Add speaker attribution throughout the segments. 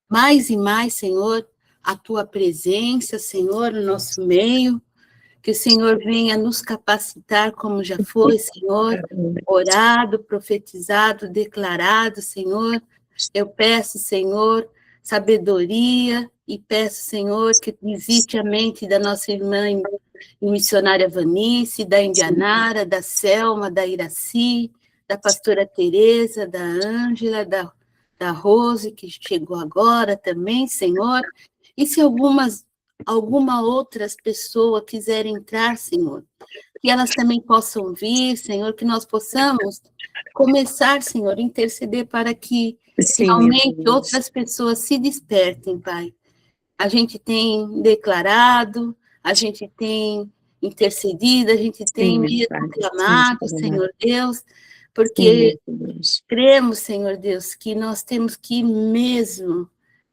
Speaker 1: mais e mais, Senhor, a tua presença, Senhor, no nosso meio, que o Senhor venha nos capacitar, como já foi, Senhor, orado, profetizado, declarado, Senhor. Eu peço, Senhor, sabedoria, e peço, Senhor, que visite a mente da nossa irmã missionária Vanice, da Indianara, da Selma, da Iraci, da pastora Tereza, da Ângela, da Rose, que chegou agora também, Senhor. E se alguma outras pessoa quiser entrar, Senhor, que elas também possam vir, Senhor, que nós possamos começar, Senhor, a interceder para que realmente outras pessoas se despertem, Pai. A gente tem declarado, a gente tem intercedido, a gente tem mesmo clamado, Senhor Deus, porque cremos, Senhor Deus, que nós temos que mesmo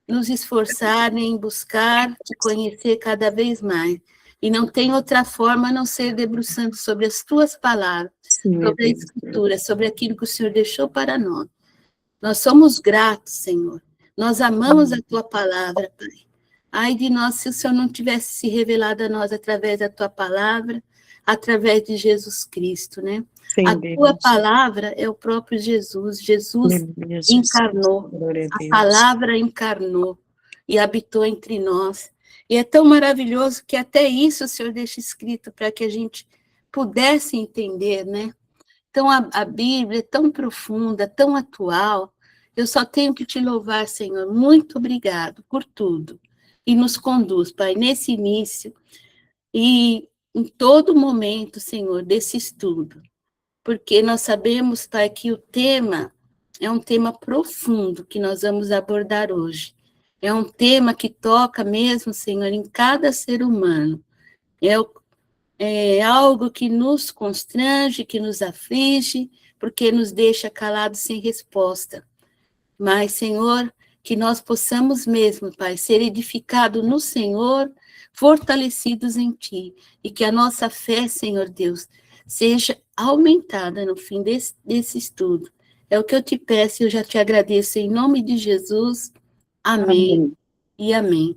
Speaker 1: nos esforçar em buscar te conhecer cada vez mais. E não tem outra forma a não ser debruçando sobre as tuas palavras, sobre a Escritura, sobre aquilo que o Senhor deixou para nós. Nós somos gratos, Senhor. Nós amamos a tua palavra, Pai. Ai de nós se o Senhor não tivesse se revelado a nós através da tua palavra, através de Jesus Cristo, né? A tua palavra é o próprio Jesus. Jesus encarnou, a palavra encarnou e habitou entre nós. E é tão maravilhoso que até isso o Senhor deixa escrito para que a gente pudesse entender, né? Então, a Bíblia é tão profunda, tão atual. Eu só tenho que te louvar, Senhor. Muito obrigado por tudo. E nos conduz, Pai, nesse início e em todo momento, Senhor, desse estudo. Porque nós sabemos, Pai, que o tema é um tema profundo que nós vamos abordar hoje. É um tema que toca mesmo, Senhor, em cada ser humano. É algo que nos constrange, que nos aflige, porque nos deixa calados sem resposta. Mas, Senhor, que nós possamos mesmo, Pai, ser edificados no Senhor, fortalecidos em Ti, e que a nossa fé, Senhor Deus, seja aumentada no fim desse estudo. É o que eu te peço e eu já te agradeço em nome de Jesus. Amém. E amém.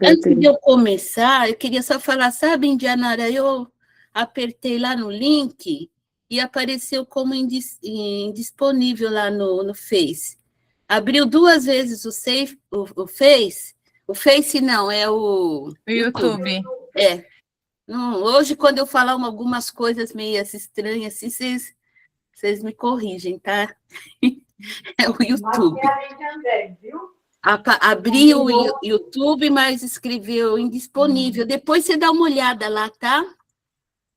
Speaker 1: Antes de eu começar, eu queria só falar, sabe, Indianara, eu apertei lá no link e apareceu como indisponível lá no Face. Abriu 2 vezes o Face. O Face não, é o
Speaker 2: YouTube.
Speaker 1: É. Não, hoje, quando eu falar algumas coisas meio estranhas, assim, vocês me corrigem, tá? É o YouTube. Abri o YouTube, mas escreveu indisponível. Depois você dá uma olhada lá, tá?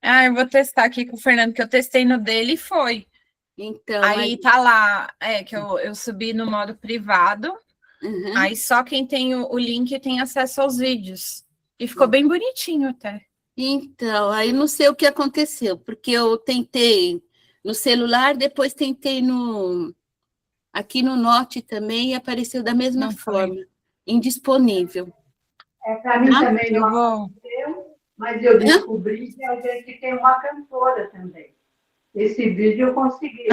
Speaker 2: Eu vou testar aqui com o Fernando, que eu testei no dele e foi.
Speaker 1: Então,
Speaker 2: aí tá lá, que eu subi no modo privado, aí só quem tem o link tem acesso aos vídeos. E ficou bem bonitinho até.
Speaker 1: Então, aí não sei o que aconteceu, porque eu tentei no celular, depois tentei aqui no Note também, e apareceu da mesma forma, indisponível.
Speaker 3: Para mim também não aconteceu, mas eu descobri que a gente tem uma cantora também. Esse vídeo eu consegui.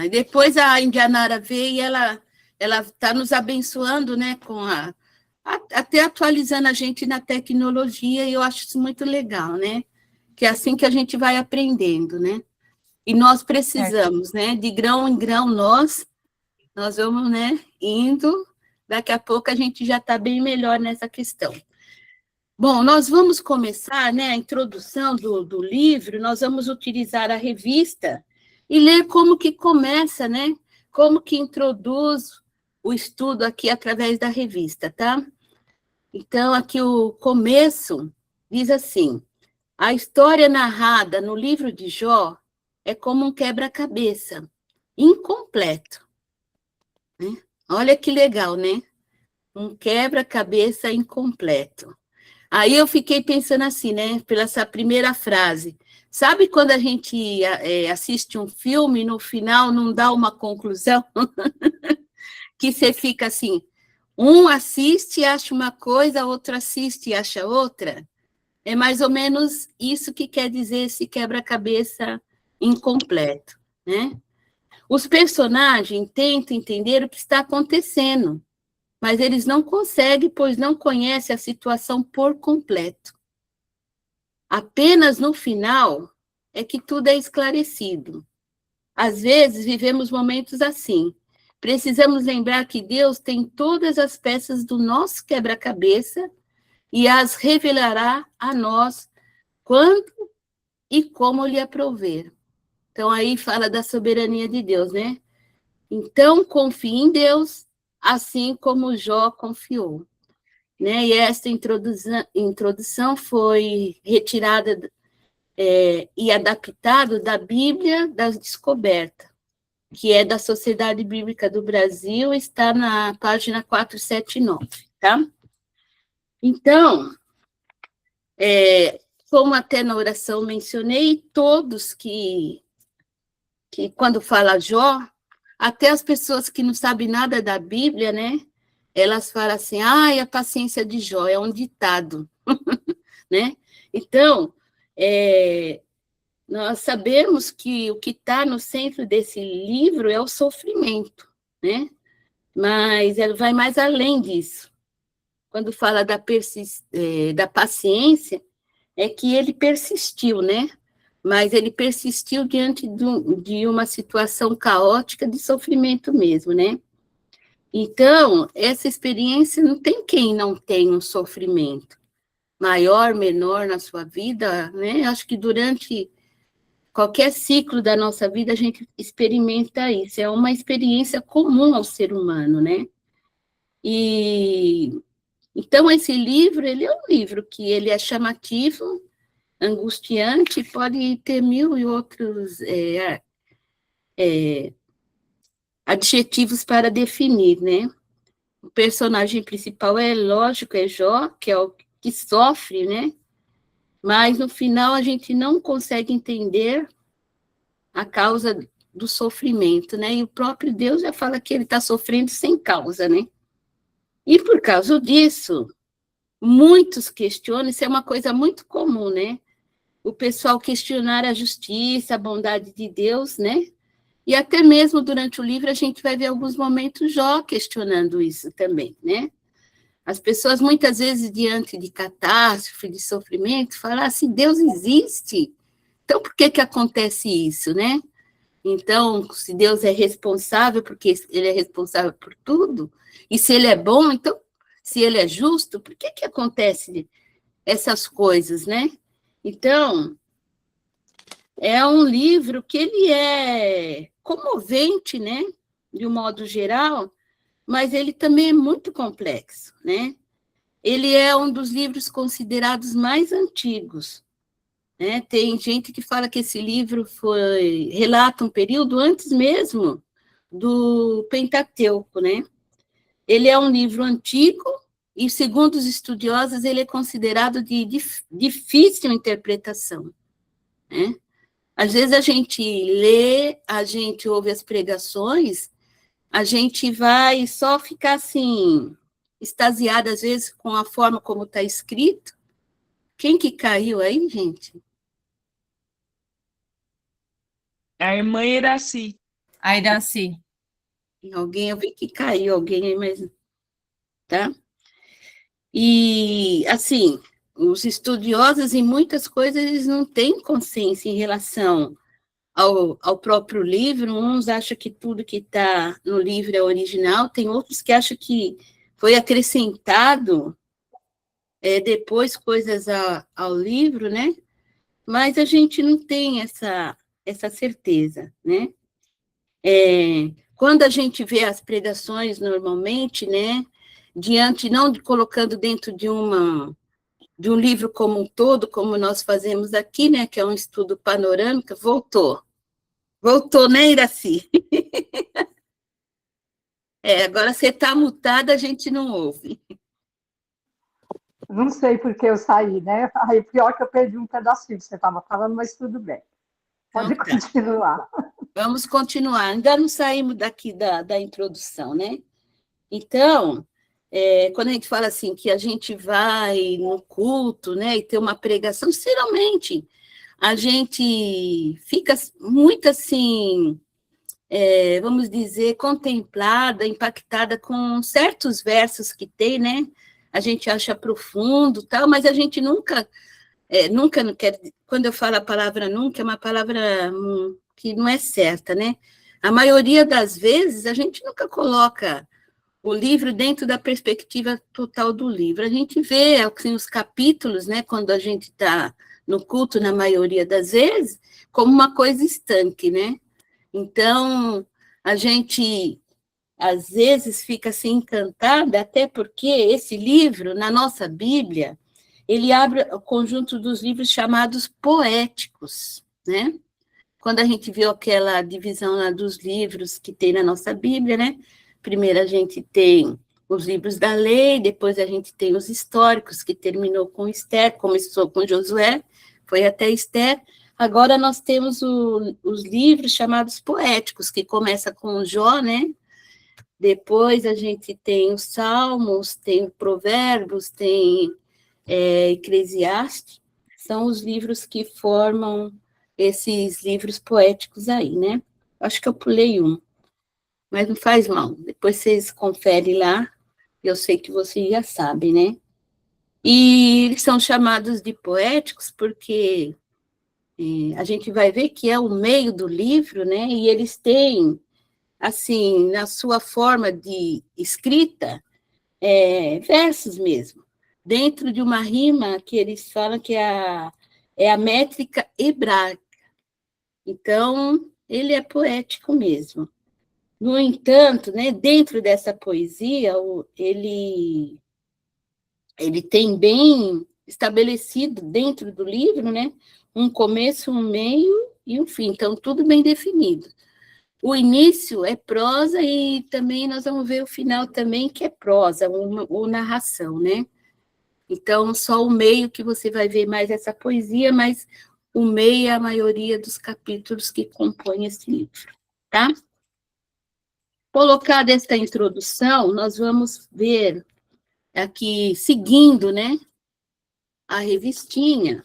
Speaker 1: Depois a Indianara veio e ela está nos abençoando, né, até atualizando a gente na tecnologia, e eu acho isso muito legal, né? Que é assim que a gente vai aprendendo, né? E nós precisamos, né? De grão em grão, nós vamos, né, indo, daqui a pouco a gente já está bem melhor nessa questão. Bom, nós vamos começar, né, a introdução do livro, nós vamos utilizar a revista e ler como que começa, né, como que introduz o estudo aqui através da revista, tá? Então, aqui o começo diz assim: a história narrada no livro de Jó é como um quebra-cabeça, incompleto. Né? Olha que legal, né? Um quebra-cabeça incompleto. Aí eu fiquei pensando assim, né? Pela essa primeira frase. Sabe quando a gente assiste um filme e no final não dá uma conclusão? Que você fica assim, um assiste e acha uma coisa, outro assiste e acha outra? É mais ou menos isso que quer dizer esse quebra-cabeça incompleto, né? Os personagens tentam entender o que está acontecendo, mas eles não conseguem, pois não conhecem a situação por completo. Apenas no final é que tudo é esclarecido. Às vezes vivemos momentos assim. Precisamos lembrar que Deus tem todas as peças do nosso quebra-cabeça e as revelará a nós quando e como lhe aprover. Então, aí fala da soberania de Deus, né? Então, confie em Deus, assim como Jó confiou. Né? E esta introdução foi retirada e adaptada da Bíblia das Descobertas, que é da Sociedade Bíblica do Brasil, está na página 479, tá? Então, como até na oração mencionei, todos que quando fala Jó, até as pessoas que não sabem nada da Bíblia, né? Elas falam assim, a paciência de Jó, é um ditado, né? Então, nós sabemos que o que está no centro desse livro é o sofrimento, né? Mas ele vai mais além disso. Quando fala da paciência, é que ele persistiu, né? Mas ele persistiu diante de uma situação caótica de sofrimento mesmo, né? Então, essa experiência não tem quem não tem um sofrimento, maior, menor na sua vida, né? Acho que durante qualquer ciclo da nossa vida a gente experimenta isso, é uma experiência comum ao ser humano, né? E então esse livro, ele é um livro que ele é chamativo, angustiante, pode ter mil e outros adjetivos para definir, né? O personagem principal lógico, é Jó, que é o que sofre, né? Mas no final a gente não consegue entender a causa do sofrimento, né? E o próprio Deus já fala que ele está sofrendo sem causa, né? E por causa disso, muitos questionam, isso é uma coisa muito comum, né? O pessoal questionar a justiça, a bondade de Deus, né? E até mesmo durante o livro a gente vai ver alguns momentos Jó questionando isso também, né? As pessoas muitas vezes diante de catástrofe, de sofrimento, falam assim, Deus existe, então por que acontece isso, né? Então, se Deus é responsável, porque ele é responsável por tudo, e se ele é bom, então, se ele é justo, por que acontece essas coisas, né? Então, é um livro que ele é comovente, né? De um modo geral, mas ele também é muito complexo, né? Ele é um dos livros considerados mais antigos, né? Tem gente que fala que esse livro relata um período antes mesmo do Pentateuco, né? Ele é um livro antigo e, segundo os estudiosos, ele é considerado de difícil interpretação, né? Às vezes a gente lê, a gente ouve as pregações, a gente vai só ficar assim, extasiada, às vezes, com a forma como está escrito. Quem que caiu aí, gente?
Speaker 4: A irmã Iraci.
Speaker 2: A Iraci.
Speaker 1: Alguém, eu vi que caiu alguém aí, mas... Tá? E, assim, os estudiosos em muitas coisas, eles não têm consciência em relação ao próprio livro. Uns acham que tudo que está no livro é original, tem outros que acham que foi acrescentado depois coisas ao livro, né? Mas a gente não tem essa certeza, né? Quando a gente vê as pregações normalmente, né? Não colocando dentro de um livro como um todo, como nós fazemos aqui, né? Que é um estudo panorâmico, voltou, né, Iraci? Agora você está mutada, a gente não ouve.
Speaker 3: Não sei por que eu saí, né? Aí pior que eu perdi um pedacinho que você estava falando, mas tudo bem. Pode
Speaker 1: Então,
Speaker 3: continuar.
Speaker 1: Vamos continuar. Ainda não saímos daqui da introdução, né? Então, quando a gente fala assim, que a gente vai no culto, né, e tem uma pregação, geralmente a gente fica muito assim, vamos dizer, contemplada, impactada com certos versos que tem, né? A gente acha profundo, tal, mas a gente nunca não quer, quando eu falo a palavra nunca, é uma palavra que não é certa, né? A maioria das vezes, a gente nunca coloca o livro dentro da perspectiva total do livro. A gente vê assim, os capítulos, né, quando a gente está no culto, na maioria das vezes, como uma coisa estanque, né? Então, a gente, às vezes, fica assim encantada, até porque esse livro, na nossa Bíblia, ele abre o conjunto dos livros chamados poéticos, né? Quando a gente viu aquela divisão lá dos livros que tem na nossa Bíblia, né? Primeiro a gente tem os livros da lei, depois a gente tem os históricos, que terminou com Esther, começou com Josué, foi até Esther. Agora nós temos os livros chamados poéticos, que começa com Jó, né? Depois a gente tem os Salmos, tem Provérbios, tem Eclesiastes, são os livros que formam esses livros poéticos aí, né? Acho que eu pulei um, mas não faz mal. Depois vocês conferem lá, eu sei que vocês já sabem, né? E eles são chamados de poéticos porque a gente vai ver que é o meio do livro, né? E eles têm, assim, na sua forma de escrita, versos mesmo, dentro de uma rima que eles falam que é a métrica hebraica. Então, ele é poético mesmo. No entanto, né, dentro dessa poesia, ele tem bem estabelecido dentro do livro, né, um começo, um meio e um fim. Então, tudo bem definido. O início é prosa e também nós vamos ver o final também, que é prosa, ou narração, né? Então, só o meio que você vai ver mais essa poesia, mas o meio é a maioria dos capítulos que compõem esse livro, tá? Colocada esta introdução, nós vamos ver aqui, seguindo, né, a revistinha,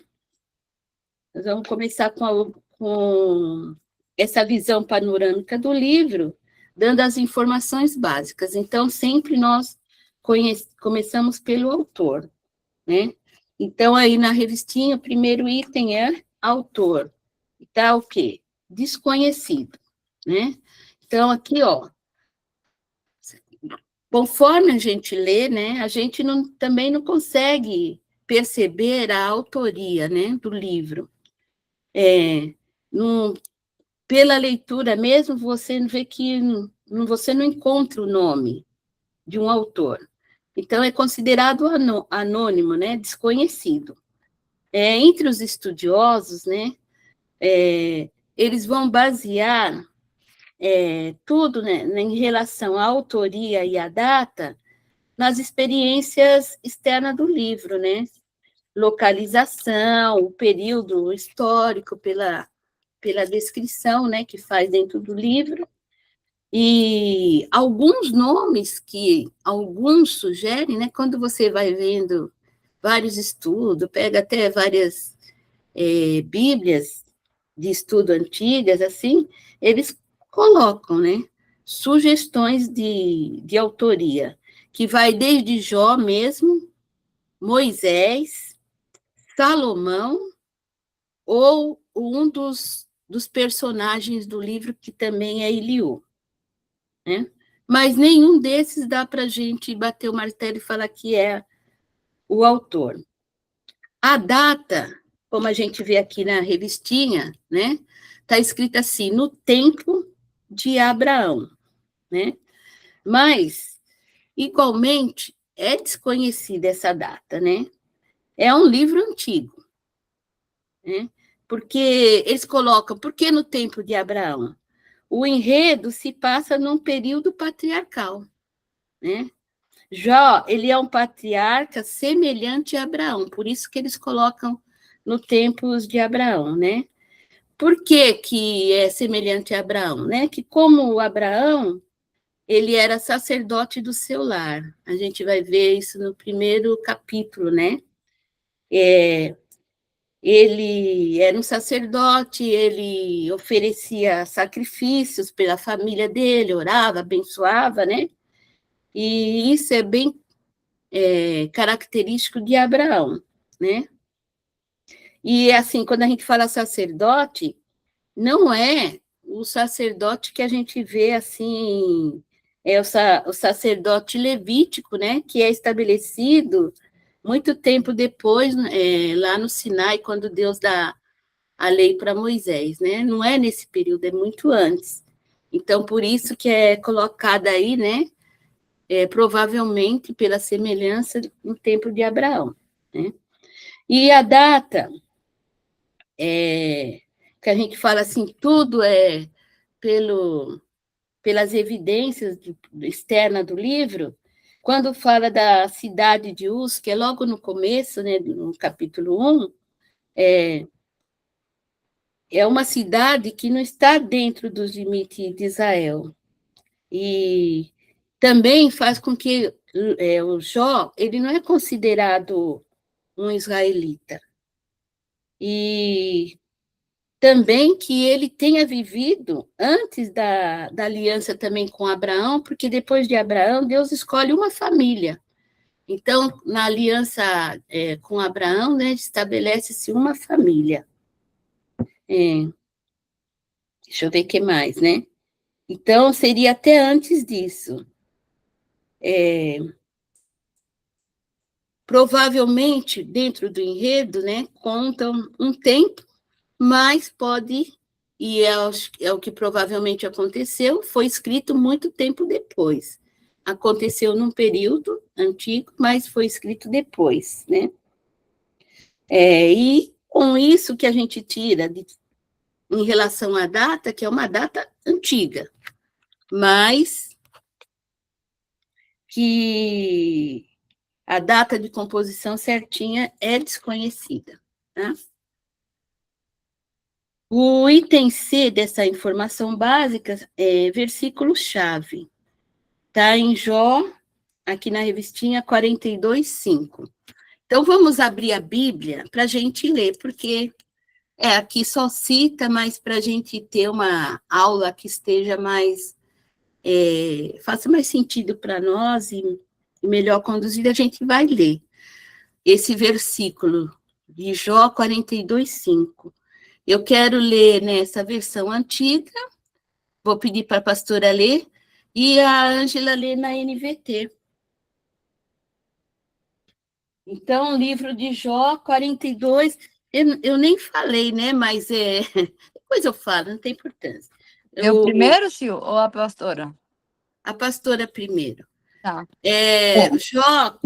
Speaker 1: nós vamos começar com essa visão panorâmica do livro, dando as informações básicas. Então, sempre nós começamos pelo autor, né? Então, aí na revistinha, o primeiro item é autor. E tá o quê? Desconhecido, né? Então, aqui, ó, conforme a gente lê, né, a gente também não consegue perceber a autoria, né, do livro. Pela leitura mesmo, você vê que você não encontra o nome de um autor. Então, é considerado anônimo, né, desconhecido. Entre os estudiosos, né, eles vão basear tudo, né, em relação à autoria e à data nas experiências externas do livro, né? Localização, o período histórico pela descrição, né, que faz dentro do livro, e alguns nomes que alguns sugerem, né, quando você vai vendo vários estudos, pega até várias bíblias de estudo antigas, assim, eles colocam, né, sugestões de autoria, que vai desde Jó mesmo, Moisés, Salomão, ou um dos personagens do livro, que também é Eliú, né? Mas nenhum desses dá para a gente bater o martelo e falar que é o autor. A data, como a gente vê aqui na revistinha, né, está escrita assim, no tempo de Abraão, né? Mas, igualmente, é desconhecida essa data, né? É um livro antigo, né? Porque eles colocam, por que no tempo de Abraão? O enredo se passa num período patriarcal, né? Jó, ele é um patriarca semelhante a Abraão, por isso que eles colocam no tempos de Abraão, né? Por que é semelhante a Abraão, né? Que como Abraão, ele era sacerdote do seu lar. A gente vai ver isso no primeiro capítulo, né? ele era um sacerdote, ele oferecia sacrifícios pela família dele, orava, abençoava, né? E isso é bem característico de Abraão, né? E, assim, quando a gente fala sacerdote, não é o sacerdote que a gente vê, assim, o sacerdote levítico, né? Que é estabelecido muito tempo depois, lá no Sinai, quando Deus dá a lei para Moisés, né? Não é nesse período, é muito antes. Então, por isso que é colocada aí, né? Provavelmente pela semelhança no tempo de Abraão, né? E a data, que a gente fala assim, tudo é pelas evidências externas do livro, quando fala da cidade de Uz, que é logo no começo, né, no capítulo 1, é uma cidade que não está dentro dos limites de Israel. E também faz com que o Jó, ele não é considerado um israelita. E também que ele tenha vivido antes da aliança também com Abraão, porque depois de Abraão, Deus escolhe uma família. Então, na aliança com Abraão, né, estabelece-se uma família. Deixa eu ver o que mais, né? Então, seria até antes disso. Provavelmente, dentro do enredo, né, contam um tempo, mas pode, e é o que provavelmente aconteceu, foi escrito muito tempo depois. Aconteceu num período antigo, mas foi escrito depois, né? E com isso que a gente tira em relação à data, que é uma data antiga, mas que a data de composição certinha é desconhecida, tá? O item C dessa informação básica é versículo-chave. Está em Jó, aqui na revistinha 42:5. Então, vamos abrir a Bíblia para a gente ler, porque aqui só cita, mas para a gente ter uma aula que esteja mais, faça mais sentido para nós e melhor conduzida, a gente vai ler esse versículo de Jó 42:5. Eu quero ler nessa versão antiga, vou pedir para a pastora ler, e a Ângela ler na NVT. Então, livro de Jó 42, eu nem falei, né, mas depois eu falo, não tem importância.
Speaker 5: Eu primeiro, Sil, ou a pastora?
Speaker 1: A pastora primeiro.
Speaker 5: Tá.
Speaker 1: Jó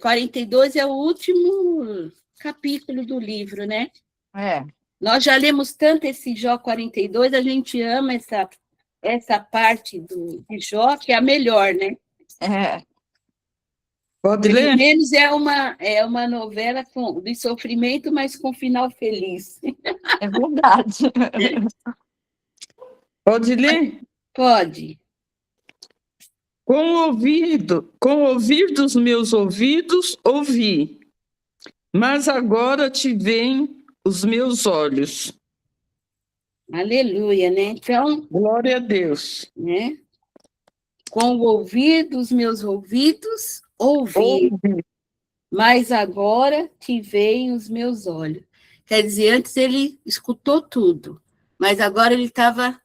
Speaker 1: 42 é o último capítulo do livro, né? Nós já lemos tanto esse Jó 42, a gente ama essa parte de Jó, que é a melhor, né?
Speaker 4: Pode ler?
Speaker 1: Pelo menos é uma novela de sofrimento, mas com final feliz.
Speaker 5: É verdade.
Speaker 4: Pode ler?
Speaker 1: Pode.
Speaker 4: Com o ouvir dos meus ouvidos, ouvi, mas agora te veem os meus olhos.
Speaker 1: Aleluia, né? Então,
Speaker 4: glória a Deus.
Speaker 1: Né? Com o ouvir dos meus ouvidos, ouvi, mas agora te veem os meus olhos. Quer dizer, antes ele escutou tudo, mas agora ele estava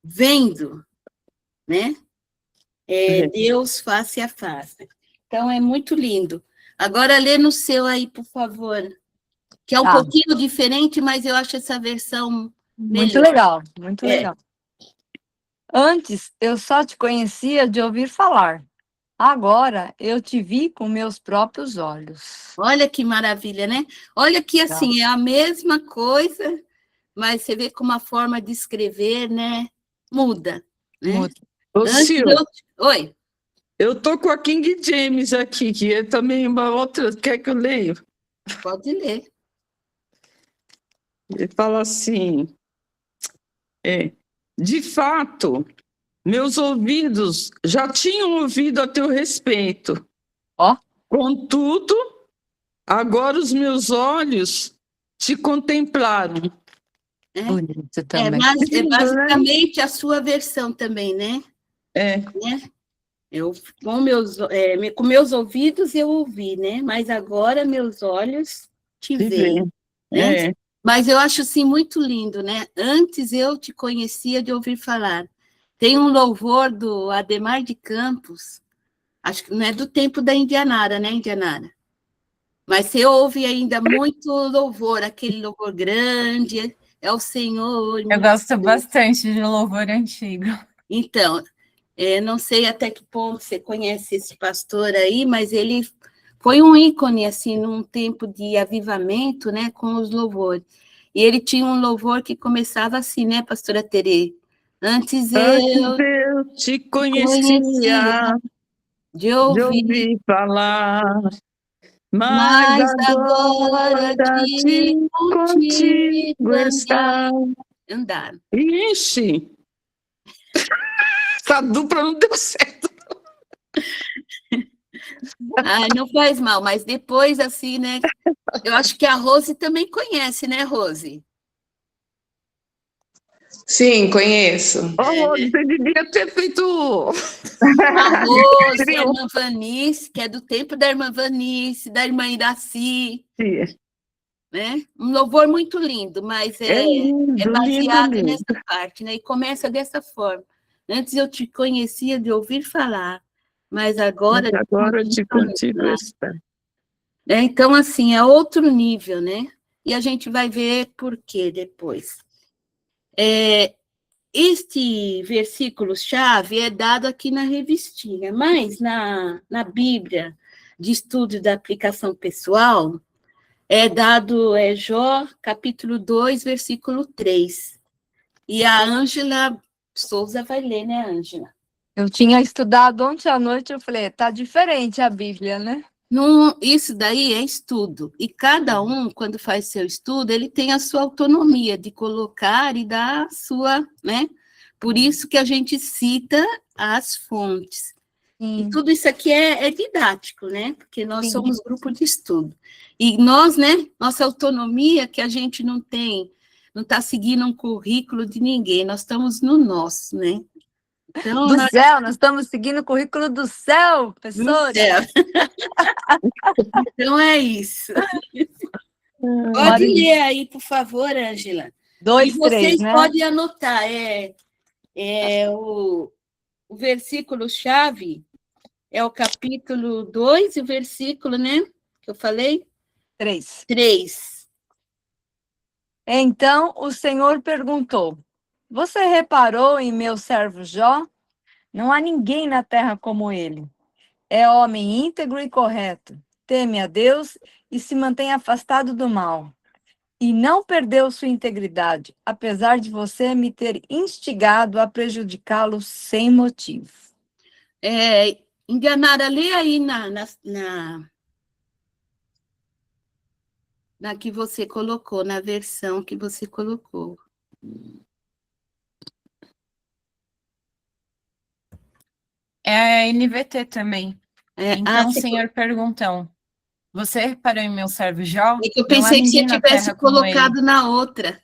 Speaker 1: vendo, né? Deus face a face. Então, é muito lindo. Agora, lê no seu aí, por favor, que é um pouquinho diferente, mas eu acho essa versão
Speaker 5: muito
Speaker 1: melhor.
Speaker 5: legal, muito legal. Antes, eu só te conhecia de ouvir falar. Agora, eu te vi com meus próprios olhos.
Speaker 1: Olha que maravilha, né? Olha que, assim, é a mesma coisa, mas você vê como a forma de escrever, né, muda. Né?
Speaker 5: Muda.
Speaker 1: Oi.
Speaker 4: Eu estou com a King James aqui, que é também uma outra. Quer que eu leia?
Speaker 1: Pode ler.
Speaker 4: Ele fala assim: de fato, meus ouvidos já tinham ouvido a teu respeito. Contudo, agora os meus olhos te contemplaram.
Speaker 5: Bonito também.
Speaker 1: Mas é
Speaker 4: Lindo, né?
Speaker 1: basicamente a sua versão também, né? Né? Eu, com meus ouvidos eu ouvi, né? Mas agora meus olhos te
Speaker 4: Te
Speaker 1: veem, né?
Speaker 4: É.
Speaker 1: Mas eu acho, assim, muito lindo, né? Antes eu te conhecia de ouvir falar. Tem um louvor do Ademar de Campos, acho que não é do tempo da Indianara, né, Indianara? Mas você ouve ainda muito louvor, aquele louvor grande, é o Senhor.
Speaker 2: Eu gosto bastante de louvor antigo.
Speaker 1: Então, não sei até que ponto você conhece esse pastor aí, mas ele foi um ícone, assim, num tempo de avivamento, né, com os louvores. E ele tinha um louvor que começava assim, né, pastora Terê? Antes
Speaker 4: Eu te conhecia
Speaker 1: de ouvir,
Speaker 4: falar, mas
Speaker 1: mas
Speaker 4: agora
Speaker 1: de
Speaker 4: contigo está.
Speaker 1: andar.
Speaker 4: Ixi! Essa dupla não deu certo.
Speaker 1: Não faz mal, mas depois, assim, né, eu acho que a Rose também conhece, né, Rose?
Speaker 6: Sim, conheço.
Speaker 4: Você devia ter feito.
Speaker 1: A Rose, a irmã Vanice, que é do tempo da irmã Vanice, da irmã Iraci, né? Um louvor muito lindo, mas
Speaker 4: lindo,
Speaker 1: é baseado
Speaker 4: lindo,
Speaker 1: nessa parte, né? E começa dessa forma. Antes eu te conhecia de ouvir falar, mas agora
Speaker 4: de contigo está.
Speaker 1: Então, assim, é outro nível, né? E a gente vai ver por quê depois. Este versículo-chave é dado aqui na revistinha, mas na Bíblia de estudo da aplicação pessoal, é dado Jó, capítulo 2, versículo 3. E a Ângela Souza vai ler, né, Ângela?
Speaker 5: Eu tinha estudado ontem à noite, eu falei, tá diferente a Bíblia, né?
Speaker 1: Isso daí é estudo. E cada um, quando faz seu estudo, ele tem a sua autonomia de colocar e dar a sua, né? Por isso que a gente cita as fontes. E tudo isso aqui é didático, né? Porque nós somos grupo de estudo. E nós, né? Nossa autonomia, que a gente não tem, não está seguindo um currículo de ninguém, nós estamos no nosso, né? Então,
Speaker 5: do céu, nós estamos seguindo o currículo do céu, professora.
Speaker 1: Então é isso. Pode ler aí, por favor, Ângela.
Speaker 5: 2,
Speaker 1: e vocês
Speaker 5: 3, né?
Speaker 1: podem anotar, o versículo-chave é o capítulo 2, e o versículo, né, que eu falei?
Speaker 5: 3.
Speaker 1: 3.
Speaker 5: Então o Senhor perguntou, você reparou em meu servo Jó? Não há ninguém na terra como ele. É homem íntegro e correto, teme a Deus e se mantém afastado do mal. E não perdeu sua integridade, apesar de você me ter instigado a prejudicá-lo sem motivo.
Speaker 1: Indianara, lê aí na que você colocou, na versão que você colocou.
Speaker 2: É a NVT também. Então o Senhor perguntou, você reparou em meu servo Jó?
Speaker 1: É que eu pensei que você tivesse colocado na outra.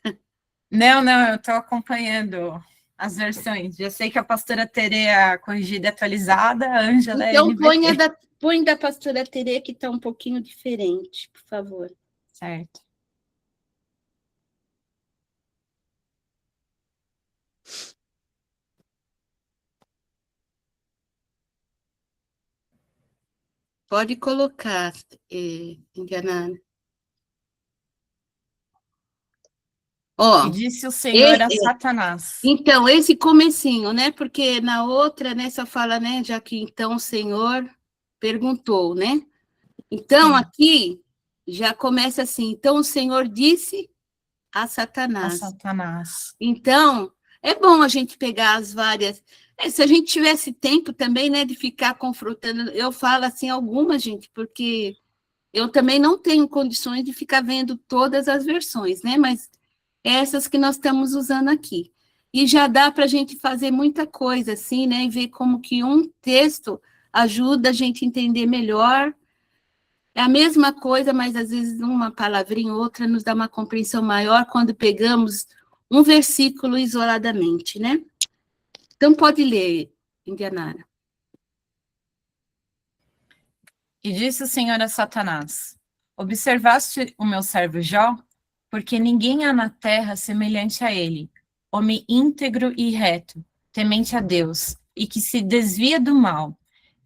Speaker 2: Não, eu estou acompanhando as versões. Já sei que a pastora Terê é a corrigida e atualizada, a Ângela é
Speaker 1: Então,
Speaker 2: NVT.
Speaker 1: põe da pastora Terê, que está um pouquinho diferente, por favor.
Speaker 2: Certo.
Speaker 1: Pode colocar, Indianara.
Speaker 2: E disse o Senhor a Satanás.
Speaker 1: Então, esse comecinho, né? Porque na outra, né, só fala, né? Já que então o Senhor perguntou, né? Então, aqui já começa assim. Então, o Senhor disse a Satanás. Então, é bom a gente pegar as várias... se a gente tivesse tempo também, né, de ficar confrontando... Eu falo assim, algumas, gente, porque eu também não tenho condições de ficar vendo todas as versões, né? Mas essas que nós estamos usando aqui. E já dá para a gente fazer muita coisa, assim, né? E ver como que um texto ajuda a gente a entender melhor É a mesma coisa, mas às vezes uma palavrinha ou outra nos dá uma compreensão maior quando pegamos um versículo isoladamente, né? Então, pode ler, Indianara.
Speaker 2: E disse o Senhor a Satanás: observaste o meu servo Jó? Porque ninguém há na terra semelhante a ele, homem íntegro e reto, temente a Deus, e que se desvia do mal,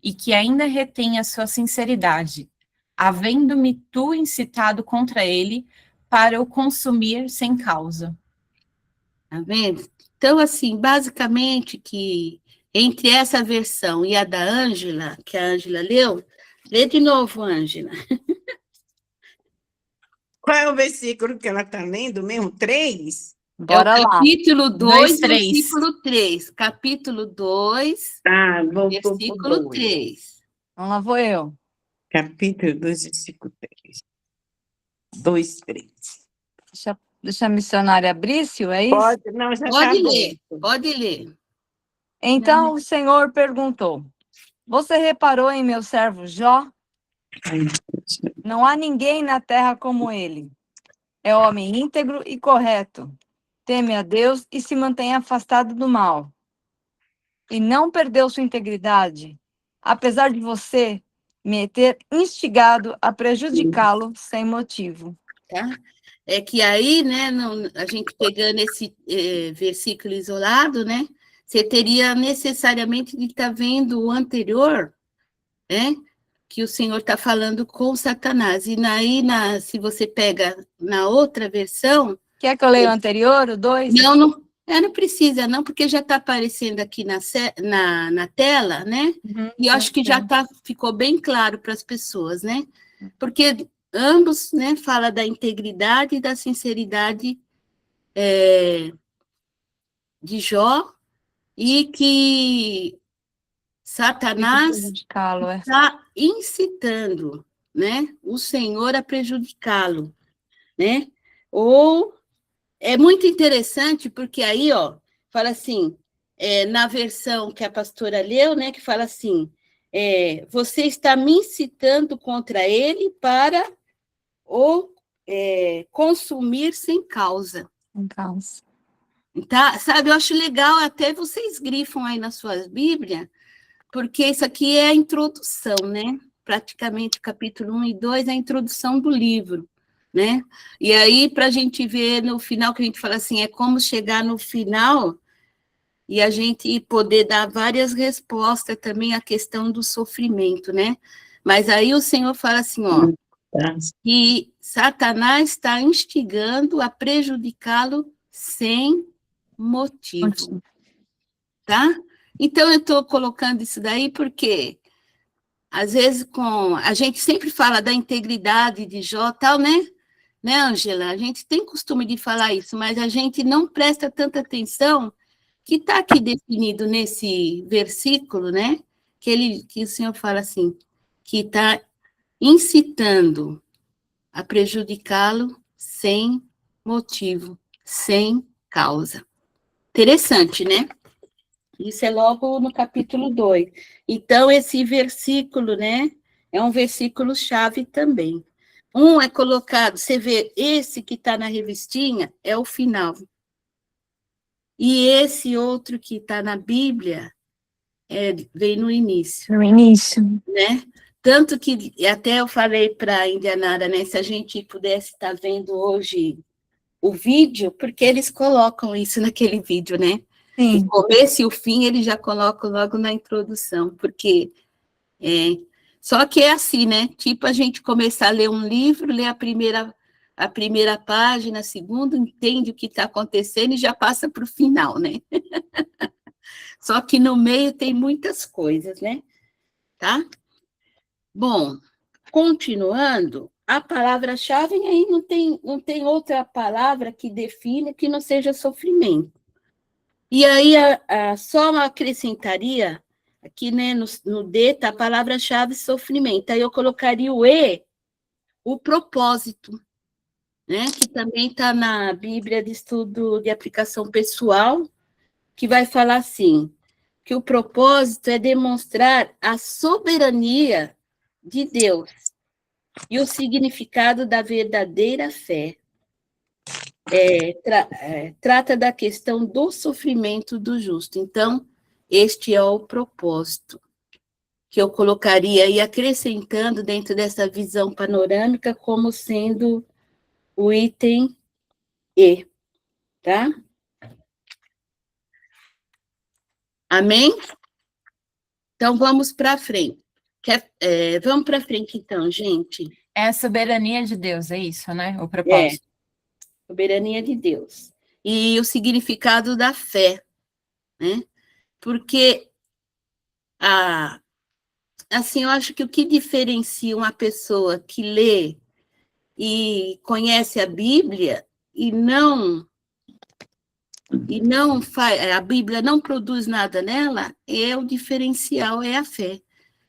Speaker 2: e que ainda retém a sua sinceridade, havendo-me tu incitado contra ele para o consumir sem causa.
Speaker 1: Tá vendo? Então, assim, basicamente que entre essa versão e a da Ângela, que a Ângela leu, lê de novo, Ângela.
Speaker 7: Qual é o versículo que ela está lendo mesmo? 3?
Speaker 5: Bora lá.
Speaker 1: Capítulo 2,
Speaker 2: 3.
Speaker 1: versículo 3. Capítulo 2,
Speaker 7: Ah, vou pro
Speaker 1: versículo
Speaker 7: 2.
Speaker 1: 3.
Speaker 5: Então lá vou eu.
Speaker 7: Capítulo 2, versículo 3. 2, 3.
Speaker 5: Deixa a missionária Abrício, é isso?
Speaker 7: Pode, não, já
Speaker 1: Pode
Speaker 7: está
Speaker 1: ler,
Speaker 7: bom.
Speaker 1: pode ler.
Speaker 5: Então o Senhor perguntou: você reparou em meu servo Jó? Não há ninguém na terra como ele. É homem íntegro e correto. Teme a Deus e se mantém afastado do mal. E não perdeu sua integridade, apesar de você me ter instigado a prejudicá-lo sem motivo.
Speaker 1: Tá? É que aí, né, a gente pegando esse versículo isolado, né, você teria necessariamente de estar vendo o anterior, né, que o Senhor está falando com Satanás. E aí, se você pega na outra versão...
Speaker 5: Quer que eu leia o anterior, o 2?
Speaker 1: Não precisa, não, porque já está aparecendo aqui na tela, né? E eu acho que já ficou bem claro para as pessoas, né? Porque ambos, né, falam da integridade e da sinceridade de Jó, e que Satanás está incitando, né, o Senhor a prejudicá-lo, né? Ou é muito interessante, porque aí, ó, fala assim, na versão que a pastora leu, né, que fala assim, você está me incitando contra ele para o consumir sem causa.
Speaker 5: Sem causa.
Speaker 1: Tá? Sabe, eu acho legal, até vocês grifam aí nas suas Bíblias, porque isso aqui é a introdução, né? Praticamente o capítulo 1 e 2 é a introdução do livro, né? E aí, para a gente ver no final, que a gente fala assim, é como chegar no final e a gente poder dar várias respostas também à questão do sofrimento, né? Mas aí o Senhor fala assim, ó, que Satanás está instigando a prejudicá-lo sem motivo, tá? Então, eu estou colocando isso daí porque, às vezes, a gente sempre fala da integridade de Jó, tal, né? Né, Ângela? A gente tem costume de falar isso, mas a gente não presta tanta atenção que está aqui definido nesse versículo, né? Que o Senhor fala assim, que está incitando a prejudicá-lo sem motivo, sem causa. Interessante, né? Isso é logo no capítulo 2. Então, esse versículo, né, é um versículo-chave também. Um é colocado, você vê, esse que está na revistinha é o final. E esse outro que está na Bíblia vem no início.
Speaker 5: No início.
Speaker 1: Né? Tanto que até eu falei para a Indianara, né, se a gente pudesse estar vendo hoje o vídeo, porque eles colocam isso naquele vídeo, né?
Speaker 5: Sim.
Speaker 1: O começo e o fim eles já colocam logo na introdução, porque só que é assim, né? Tipo a gente começar a ler um livro, ler a primeira página, a segunda, entende o que está acontecendo e já passa para o final, né? Só que no meio tem muitas coisas, né? Tá? Bom, continuando, a palavra-chave aí não tem outra palavra que define que não seja sofrimento. E aí, só acrescentaria, aqui, né, no D, tá a palavra-chave sofrimento. Aí eu colocaria o E, o propósito, né, que também está na Bíblia de Estudo de Aplicação Pessoal, que vai falar assim, que o propósito é demonstrar a soberania de Deus E o significado da verdadeira fé. Trata da questão do sofrimento do justo. Então, este é o propósito que eu colocaria aí, acrescentando dentro dessa visão panorâmica como sendo o item E, tá? Amém? Então, vamos para frente. Vamos para frente, então, gente.
Speaker 2: É a soberania de Deus, é isso, né? O propósito.
Speaker 1: Soberania de Deus. E o significado da fé, né? Porque, assim, eu acho que o que diferencia uma pessoa que lê e conhece a Bíblia e não faz, a Bíblia não produz nada nela, o diferencial é a fé.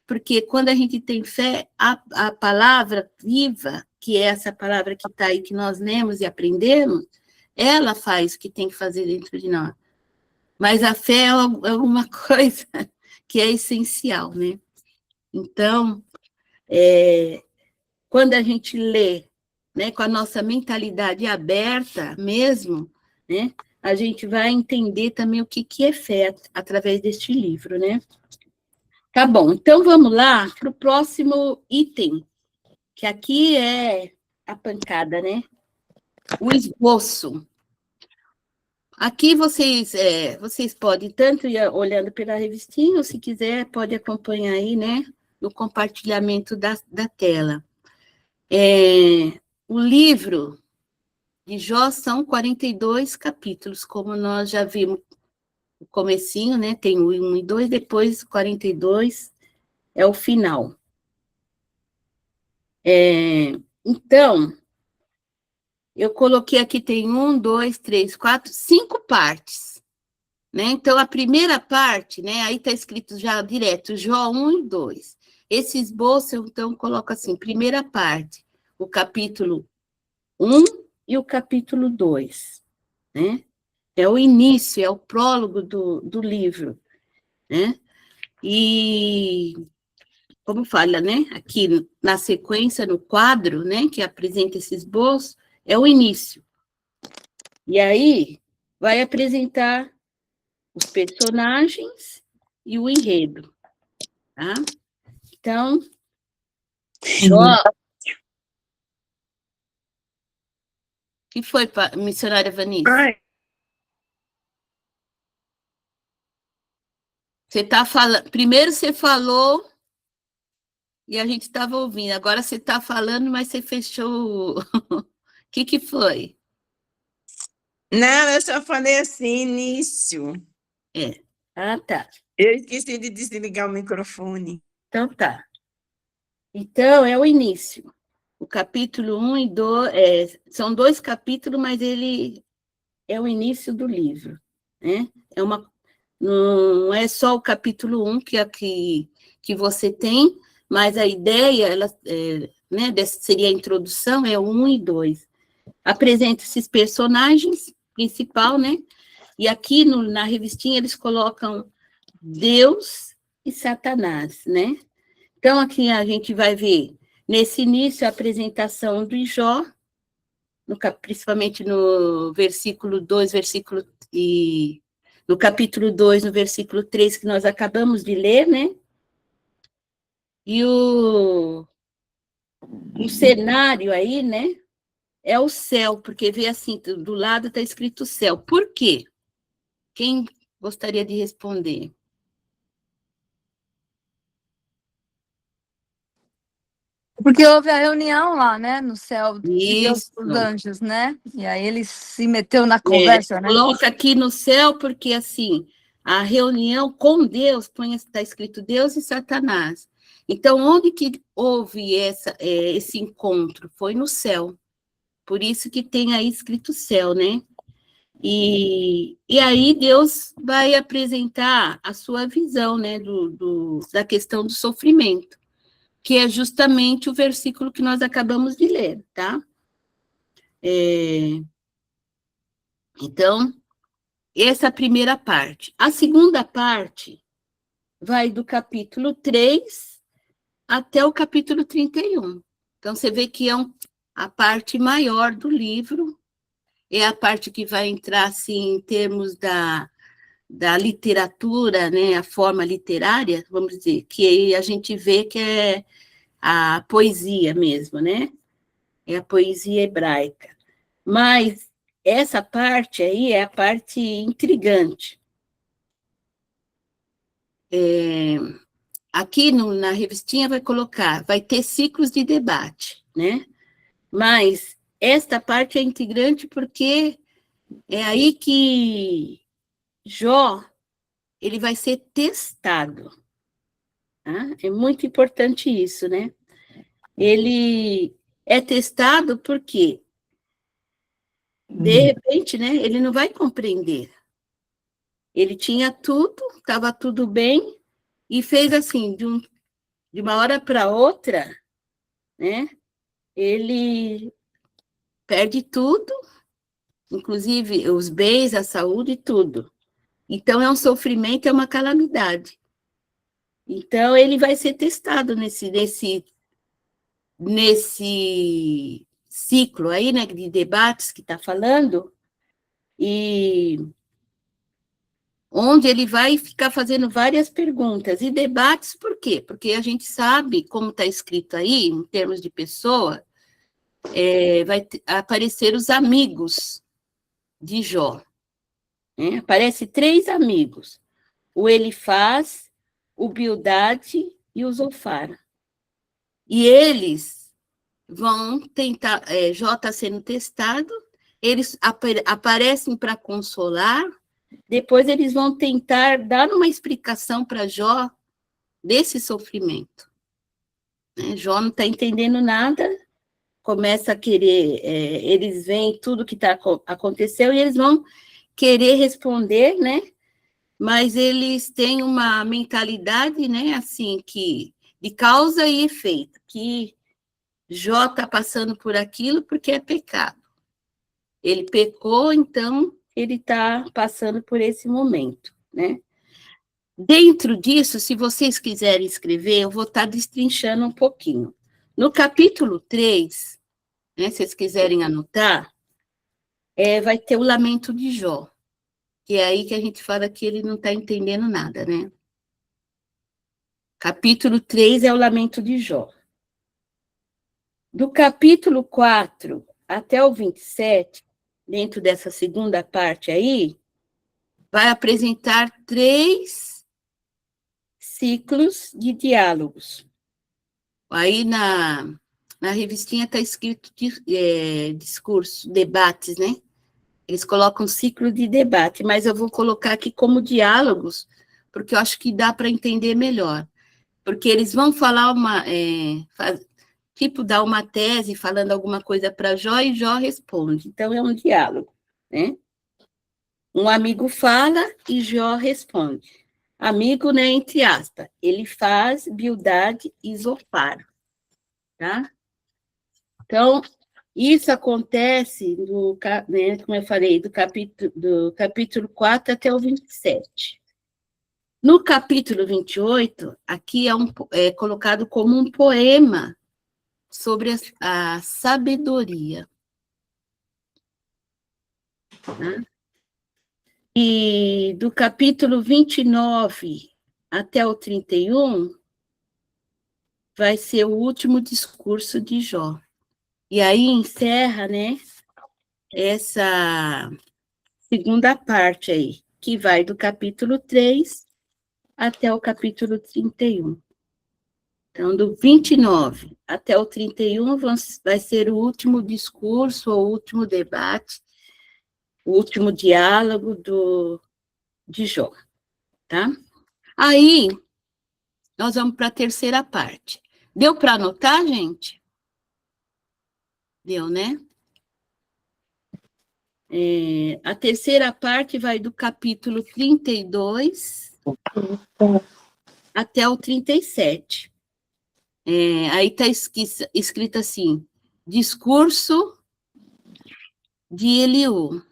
Speaker 1: Porque quando a gente tem fé, a palavra viva, que é essa palavra que está aí, que nós lemos e aprendemos, ela faz o que tem que fazer dentro de nós. Mas a fé é uma coisa que é essencial, né? Então, quando a gente lê, né, com a nossa mentalidade aberta mesmo, né, a gente vai entender também o que é fé através deste livro, né? Tá bom, então vamos lá para o próximo item, que aqui é a pancada, né? O esboço. Aqui vocês podem tanto ir olhando pela revistinha, ou se quiser, pode acompanhar aí, né? No compartilhamento da tela. O livro de Jó são 42 capítulos, como nós já vimos no comecinho, né? Tem o 1 e 2, depois 42 é o final. Então, eu coloquei aqui, tem 1, 2, 3, 4, 5 partes, né? Então, a primeira parte, né? Aí está escrito já direto, Jó 1 e 2. Esse esboço, eu, então, coloco assim, primeira parte, o capítulo 1 e o capítulo 2, né? É o início, é o prólogo do livro, né? E, como fala, né? Aqui na sequência, no quadro, né? Que apresenta esse esboço, é o início. E aí, vai apresentar os personagens e o enredo, tá? Então, Jó... O que foi, missionária Vanice? Você está falando... Primeiro você falou e a gente estava ouvindo. Agora você está falando, mas você fechou... O que foi?
Speaker 7: Não, eu só falei assim, início.
Speaker 1: Ah, tá.
Speaker 7: Eu esqueci de desligar o microfone.
Speaker 1: Então, tá. Então, é o início. O capítulo 1 e 2... são 2 capítulos, mas ele é o início do livro, né? Não é só o capítulo 1 que você tem, mas a ideia, né, seria a introdução, é o 1 e 2. Apresenta esses personagens principal, né? E aqui na revistinha eles colocam Deus e Satanás, né? Então, aqui a gente vai ver, nesse início, a apresentação do Jó, principalmente no versículo 2, no capítulo 2, no versículo 3, que nós acabamos de ler, né? E o cenário aí, né? É o céu, porque vê assim, do lado está escrito céu. Por quê? Quem gostaria de responder?
Speaker 5: Porque houve a reunião lá, né, no céu de Deus
Speaker 1: Isso.
Speaker 5: com os anjos, né? E aí ele se meteu na conversa, né?
Speaker 1: Coloca aqui no céu, porque assim, a reunião com Deus, está escrito Deus e Satanás. Então, onde que houve esse encontro? Foi no céu. Por isso que tem aí escrito céu, né? E aí Deus vai apresentar a sua visão, né, da questão do sofrimento, que é justamente o versículo que nós acabamos de ler, tá? Então, essa é a primeira parte. A segunda parte vai do capítulo 3 até o capítulo 31. Então, você vê que é a parte maior do livro, é a parte que vai entrar, assim, em termos da literatura, né, a forma literária, vamos dizer, que aí a gente vê que é a poesia mesmo, né? É a poesia hebraica. Mas essa parte aí é a parte intrigante. Aqui na revistinha vai ter ciclos de debate, né? Mas esta parte é intrigante porque é aí que Jó, ele vai ser testado. Tá? É muito importante isso, né? Ele é testado porque, de repente, né, ele não vai compreender. Ele tinha tudo, estava tudo bem, e fez assim, de uma hora para outra, né? Ele perde tudo, inclusive os bens, a saúde, tudo. Então, é um sofrimento, é uma calamidade. Então, ele vai ser testado nesse ciclo aí, né, de debates que está falando, e onde ele vai ficar fazendo várias perguntas. E debates por quê? Porque a gente sabe, como está escrito aí, em termos de pessoa, vai aparecer os amigos de Jó. Né? Aparece 3 amigos, o Elifaz, o Bildade e o Zofar. E eles vão tentar, Jó está sendo testado, eles aparecem para consolar, depois eles vão tentar dar uma explicação para Jó desse sofrimento. Né? Jó não está entendendo nada, começa a querer, eles veem tudo que aconteceu e eles vão querer responder, né? Mas eles têm uma mentalidade, né, assim, de causa e efeito, que Jó está passando por aquilo porque é pecado. Ele pecou, então ele está passando por esse momento, né? Dentro disso, se vocês quiserem escrever, eu vou estar destrinchando um pouquinho. No capítulo 3, né, se vocês quiserem anotar, vai ter o lamento de Jó, que é aí que a gente fala que ele não está entendendo nada, né? Capítulo 3 é o lamento de Jó. Do capítulo 4 até o 27, dentro dessa segunda parte aí, vai apresentar 3 ciclos de diálogos. Aí na revistinha está escrito discurso, debates, né? Eles colocam ciclo de debate, mas eu vou colocar aqui como diálogos, porque eu acho que dá para entender melhor. Porque eles vão falar dar uma tese falando alguma coisa para Jó e Jó responde. Então, é um diálogo, né? Um amigo fala e Jó responde. Amigo, né, entre aspas, Elifaz, Bildade e Zofar, tá? Então, isso acontece, né, como eu falei, do capítulo 4 até o 27. No capítulo 28, aqui é colocado como um poema sobre a sabedoria. Né? E do capítulo 29 até o 31, vai ser o último discurso de Jó. E aí encerra, né, essa segunda parte aí, que vai do capítulo 3 até o capítulo 31. Então, do 29 até o 31 vai ser o último discurso, o último debate, o último diálogo de Jó, tá? Aí, nós vamos para a terceira parte. Deu para anotar, gente? Deu, né? A terceira parte vai do capítulo 32 até o 37. Aí está escrito assim, discurso de Eliú.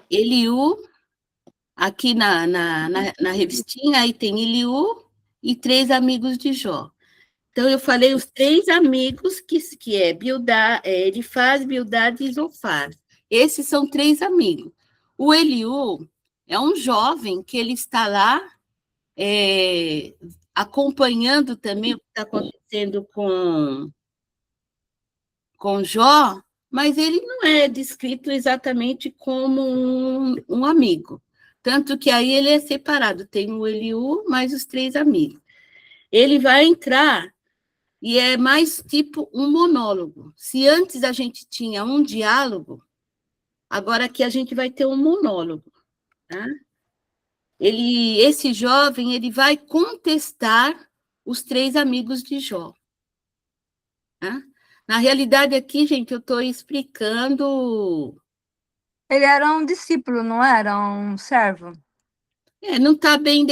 Speaker 1: Eliú, aqui na revistinha, aí tem Eliú e 3 amigos de Jó. Então, eu falei os 3 amigos, que é Bildad, Elifaz, Bildad e Zofar. Esses são 3 amigos. O Eliú é um jovem que ele está lá acompanhando também o que está acontecendo com Jó, mas ele não é descrito exatamente como um amigo. Tanto que aí ele é separado, tem o Eliú mais os 3 amigos. Ele vai entrar e é mais tipo um monólogo. Se antes a gente tinha um diálogo, agora aqui a gente vai ter um monólogo. Tá? Esse jovem, ele vai contestar os 3 amigos de Jó. Tá? Na realidade, aqui, gente, eu estou explicando...
Speaker 5: Ele era um discípulo, não era um servo?
Speaker 1: não está bem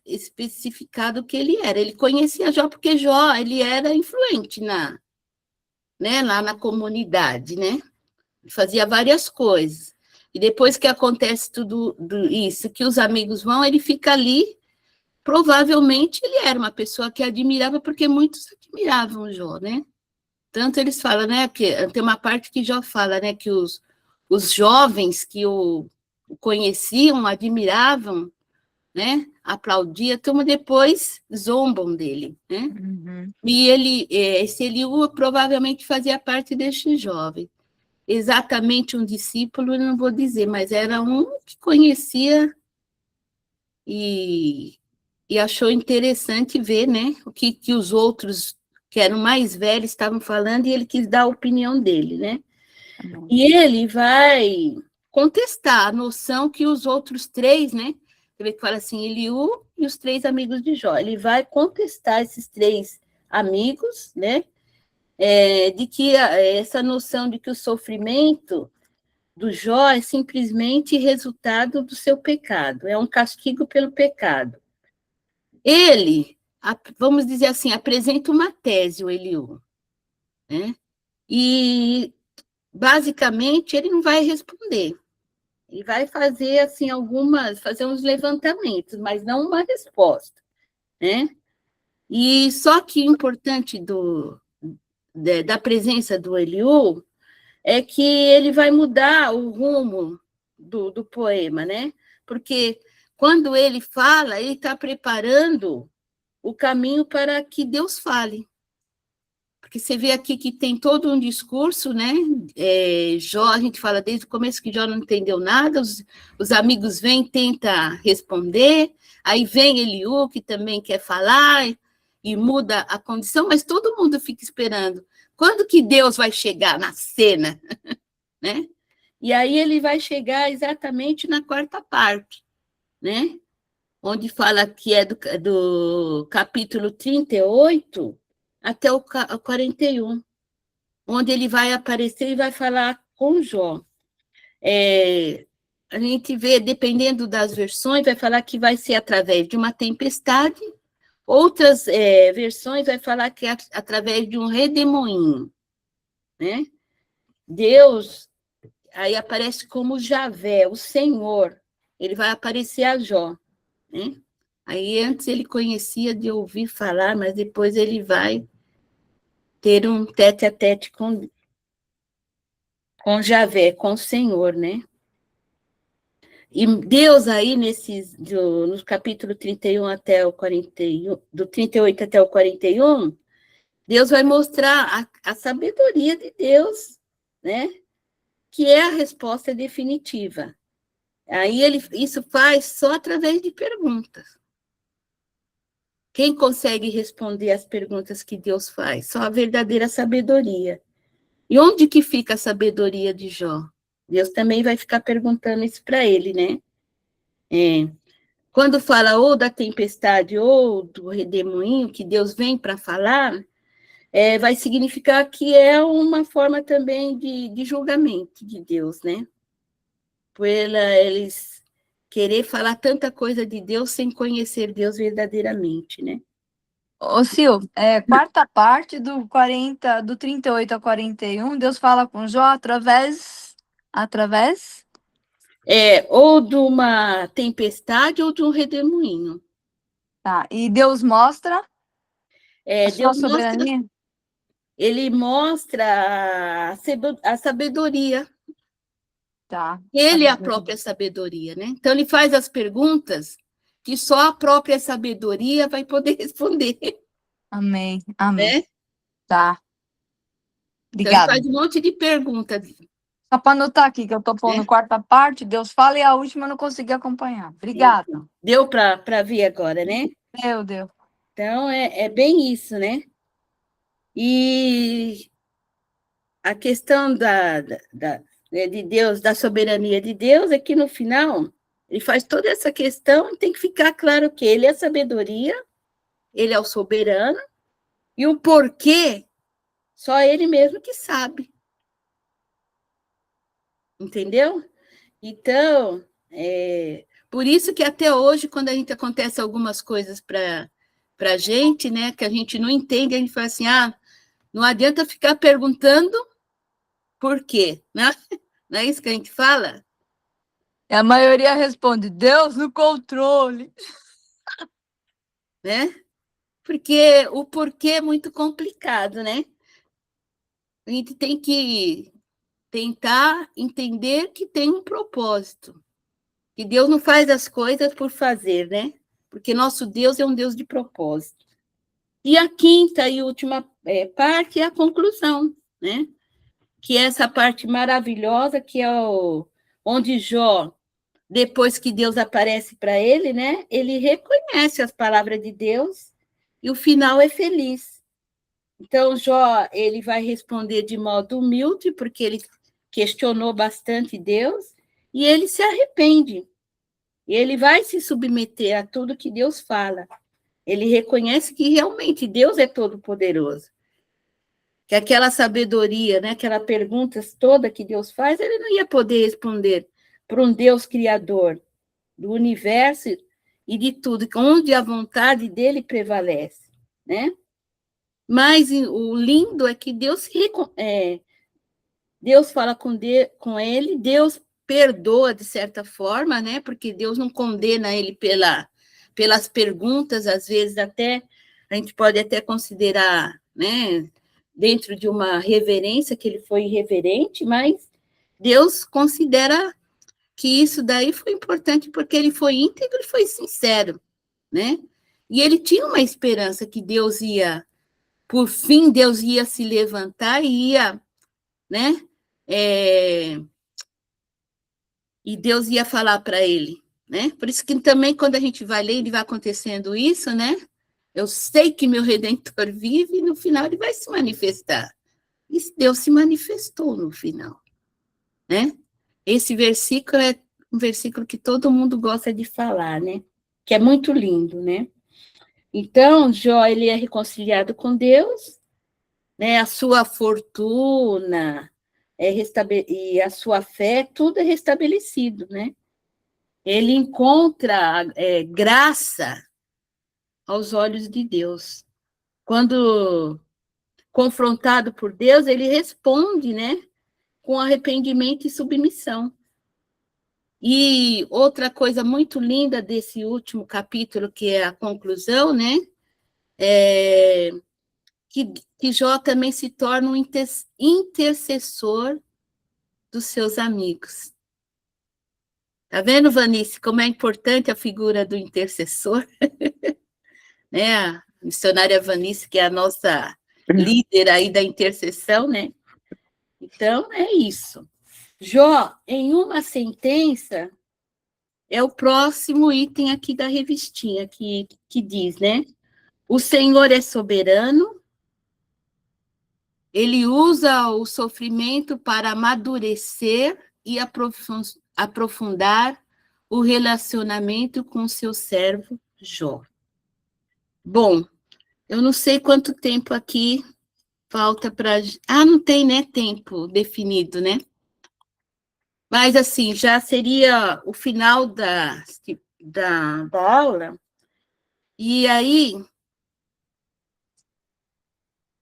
Speaker 1: especificado o que ele era. Ele conhecia Jó porque Jó ele era influente lá na comunidade, né? Ele fazia várias coisas. E depois que acontece tudo isso, que os amigos vão, ele fica ali. Provavelmente ele era uma pessoa que admirava, porque muitos admiravam Jó, né? Tanto eles falam, né? Que tem uma parte que Jó fala, né? Que os jovens que o conheciam, admiravam, né? Aplaudiam, então depois zombam dele, né?
Speaker 5: Uhum.
Speaker 1: E esse Eliú provavelmente fazia parte deste jovem. Exatamente um discípulo, eu não vou dizer, mas era um que conhecia e achou interessante ver, né? O que os outros, que eram mais velhos, estavam falando, e ele quis dar a opinião dele, né? E ele vai contestar a noção que os outros 3, né? Ele fala assim, Eliú e os 3 amigos de Jó. Ele vai contestar esses 3 amigos, né? De que essa noção de que o sofrimento do Jó é simplesmente resultado do seu pecado, é um castigo pelo pecado. Ele, vamos dizer assim, apresenta uma tese, o Eliú, né? E basicamente ele não vai responder. Ele vai fazer assim fazer uns levantamentos, mas não uma resposta, né? E só que o importante da presença do Eliú é que ele vai mudar o rumo do poema, né? Porque quando ele fala, ele está preparando o caminho para que Deus fale. Porque você vê aqui que tem todo um discurso, né? Jó, a gente fala desde o começo que Jó não entendeu nada, os amigos vêm, tentam responder, aí vem Eliú, que também quer falar, e muda a condição, mas todo mundo fica esperando. Quando que Deus vai chegar na cena? Né? E aí ele vai chegar exatamente na 4ª parte, né? Onde fala que é do capítulo 38 até o 41, onde ele vai aparecer e vai falar com Jó. A gente vê, dependendo das versões, vai falar que vai ser através de uma tempestade, outras versões vai falar que é através de um redemoinho, né? Deus, aí aparece como Javé, o Senhor, ele vai aparecer a Jó, né? Aí antes ele conhecia de ouvir falar, mas depois ele vai ter um tete-a-tete com Javé, com o Senhor, né? E Deus aí, no capítulo 31 até o 41, do 38 até o 41, Deus vai mostrar a sabedoria de Deus, né? Que é a resposta definitiva. Aí isso faz só através de perguntas. Quem consegue responder as perguntas que Deus faz? Só a verdadeira sabedoria. E onde que fica a sabedoria de Jó? Deus também vai ficar perguntando isso para ele, né? Quando fala ou da tempestade ou do redemoinho, que Deus vem para falar, vai significar que é uma forma também de julgamento de Deus, né? Por eles querer falar tanta coisa de Deus sem conhecer Deus verdadeiramente, né?
Speaker 5: Ô, Sil, 4ª parte do 38 a 41, Deus fala com Jó através?
Speaker 1: Ou de uma tempestade ou de um redemoinho.
Speaker 5: Tá, e Deus mostra? A sua soberania?
Speaker 1: Ele mostra a sabedoria.
Speaker 5: Tá.
Speaker 1: Ele é a própria sabedoria, né? Então, ele faz as perguntas que só a própria sabedoria vai poder responder,
Speaker 5: Amém. Amém.
Speaker 1: né?
Speaker 5: Tá.
Speaker 1: Então, ele
Speaker 5: Obrigada.
Speaker 1: faz um monte de perguntas.
Speaker 5: Só para anotar aqui que eu estou pondo quarta parte, Deus fala, e a última eu não consegui acompanhar. Obrigada.
Speaker 1: Deu para ver agora, né?
Speaker 5: Deu.
Speaker 1: Então, é bem isso, né? E a questão de Deus, da soberania de Deus, é que no final, ele faz toda essa questão, tem que ficar claro que ele é a sabedoria, ele é o soberano, e o porquê, só ele mesmo que sabe. Entendeu? Então, por isso que até hoje, quando a gente acontece algumas coisas para a gente, né, que a gente não entende, a gente fala assim, não adianta ficar perguntando por quê, né? Não é isso que a gente fala?
Speaker 5: E a maioria responde, Deus no controle.
Speaker 1: Né? Porque o porquê é muito complicado, né? A gente tem que tentar entender que tem um propósito. Que Deus não faz as coisas por fazer, né? Porque nosso Deus é um Deus de propósito. E a quinta e última parte é a conclusão, né? Que é essa parte maravilhosa, que é onde Jó, depois que Deus aparece para ele, né? Ele reconhece as palavras de Deus e o final é feliz. Então, Jó, ele vai responder de modo humilde, porque ele questionou bastante Deus, e ele se arrepende. E ele vai se submeter a tudo que Deus fala. Ele reconhece que realmente Deus é todo-poderoso. Que aquela sabedoria, né, aquela pergunta toda que Deus faz, ele não ia poder responder para um Deus criador do universo e de tudo, onde a vontade dele prevalece, né? Mas o lindo é que Deus fala com ele, Deus perdoa de certa forma, né? Porque Deus não condena ele pelas perguntas, às vezes até a gente pode até considerar, né, dentro de uma reverência que ele foi irreverente, mas Deus considera que isso daí foi importante porque ele foi íntegro e foi sincero, né? E ele tinha uma esperança que Deus ia, por fim, Deus ia se levantar e ia, né? E Deus ia falar para ele, né? Por isso que também, quando a gente vai ler e vai acontecendo isso, né? Eu sei que meu Redentor vive e no final ele vai se manifestar. E Deus se manifestou no final, né? Esse versículo é um versículo que todo mundo gosta de falar, né? Que é muito lindo, né? Então, Jó, ele é reconciliado com Deus, né? A sua fortuna e a sua fé, tudo é restabelecido, né? Ele encontra graça aos olhos de Deus. Quando confrontado por Deus, ele responde, né? Com arrependimento e submissão. E outra coisa muito linda desse último capítulo, que é a conclusão, né? Que Jó também se torna um intercessor dos seus amigos. Tá vendo, Vanice, como é importante a figura do intercessor? Né? A missionária Vanice, que é a nossa líder aí da intercessão, né? Então, é isso. Jó, em uma sentença, é o próximo item aqui da revistinha, que diz, né? O Senhor é soberano, ele usa o sofrimento para amadurecer e aprofundar o relacionamento com seu servo Jó. Bom, eu não sei quanto tempo aqui falta para... não tem, né, tempo definido, né? Mas, assim, já seria o final da aula. E aí,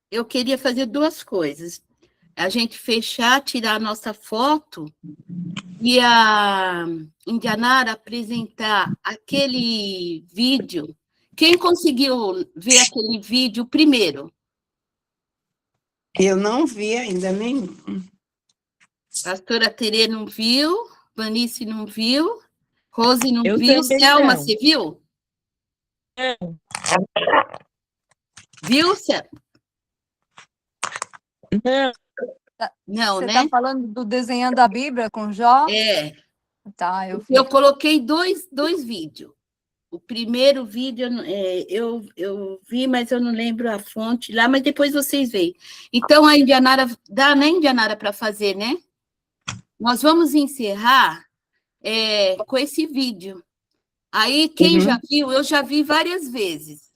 Speaker 1: eu queria fazer duas coisas. A gente fechar, tirar a nossa foto e a Indianara apresentar aquele vídeo Quem conseguiu ver aquele vídeo primeiro?
Speaker 7: Eu não vi ainda nenhum.
Speaker 1: Pastora Terê não viu, Vanice não viu, Rose não
Speaker 4: Eu
Speaker 1: viu,
Speaker 4: também
Speaker 1: Selma,
Speaker 4: não.
Speaker 1: você viu? Viu, Selma?
Speaker 4: Não.
Speaker 1: Não,
Speaker 5: Você
Speaker 1: né?
Speaker 5: está falando do Desenhando a Bíblia com Jó?
Speaker 1: É,
Speaker 5: Tá, eu vi.
Speaker 1: eu coloquei dois vídeos. O primeiro vídeo eu vi, mas eu não lembro a fonte lá, mas depois vocês veem. Então, a Indianara, dá, né, Indianara, para fazer, né? Nós vamos encerrar com esse vídeo. Aí, quem já viu, eu já vi várias vezes,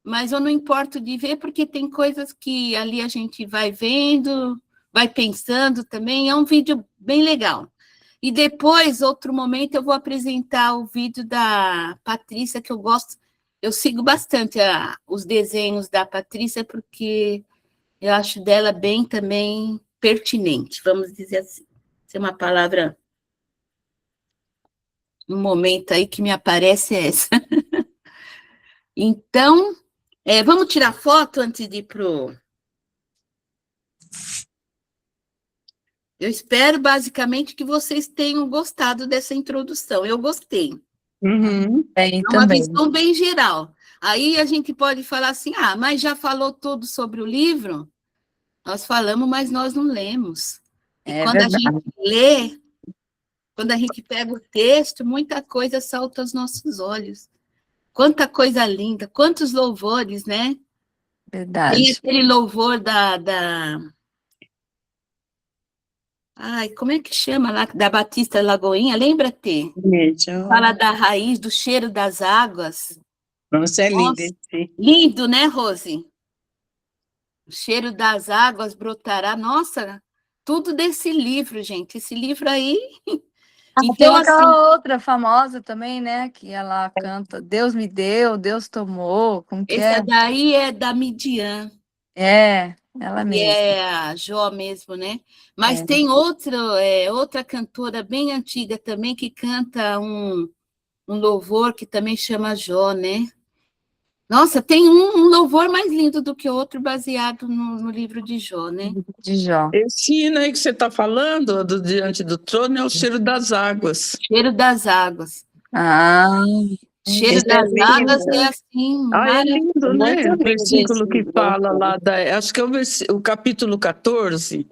Speaker 1: mas eu não importo de ver, porque tem coisas que ali a gente vai vendo, vai pensando também, é um vídeo bem legal. E depois, outro momento, eu vou apresentar o vídeo da Patrícia, que eu gosto, eu sigo bastante os desenhos da Patrícia, porque eu acho dela bem também pertinente, vamos dizer assim. Se é uma palavra, um momento aí que me aparece é essa. Então, vamos tirar foto antes de ir pro... Eu espero, basicamente, que vocês tenham gostado dessa introdução. Eu gostei.
Speaker 5: Bem,
Speaker 1: É uma
Speaker 5: também.
Speaker 1: visão bem geral. Aí a gente pode falar assim, mas já falou tudo sobre o livro? Nós falamos, mas nós não lemos. E
Speaker 5: É
Speaker 1: quando a
Speaker 5: verdade.
Speaker 1: gente lê, quando a gente pega o texto, muita coisa salta aos nossos olhos. Quanta coisa linda, quantos louvores, né? Tem
Speaker 5: Verdade.
Speaker 1: aquele louvor Ai, como é que chama lá? Da Batista Lagoinha, lembra-te? Fala da raiz, do cheiro das águas.
Speaker 7: Nossa, é lindo
Speaker 1: Nossa,
Speaker 7: esse.
Speaker 1: lindo, né, Rose? O cheiro das águas brotará. Nossa, tudo desse livro, gente. Esse livro aí.
Speaker 5: Tem
Speaker 1: Então, assim,
Speaker 5: aquela outra famosa também, né? Que ela canta Deus me deu, Deus tomou. Como que
Speaker 1: essa
Speaker 5: é?
Speaker 1: daí é da Midian,
Speaker 5: É, ela
Speaker 1: que
Speaker 5: mesma.
Speaker 1: é a Jó mesmo, né? Mas
Speaker 5: É.
Speaker 1: tem outra cantora bem antiga também que canta um louvor que também chama Jó, né? Nossa, tem um louvor mais lindo do que o outro, baseado no livro de Jó, né?
Speaker 5: De Jó.
Speaker 4: Esse hino aí que você está falando, do Diante do Trono, é o cheiro das águas.
Speaker 1: Cheiro das águas.
Speaker 5: Ah,
Speaker 1: Cheiro
Speaker 7: Esse é
Speaker 1: das águas
Speaker 7: lindo.
Speaker 1: é assim,
Speaker 4: É lindo, né?
Speaker 7: Muito
Speaker 4: O
Speaker 7: lindo
Speaker 4: versículo que
Speaker 7: esse
Speaker 4: fala lá, acho que é o capítulo 14,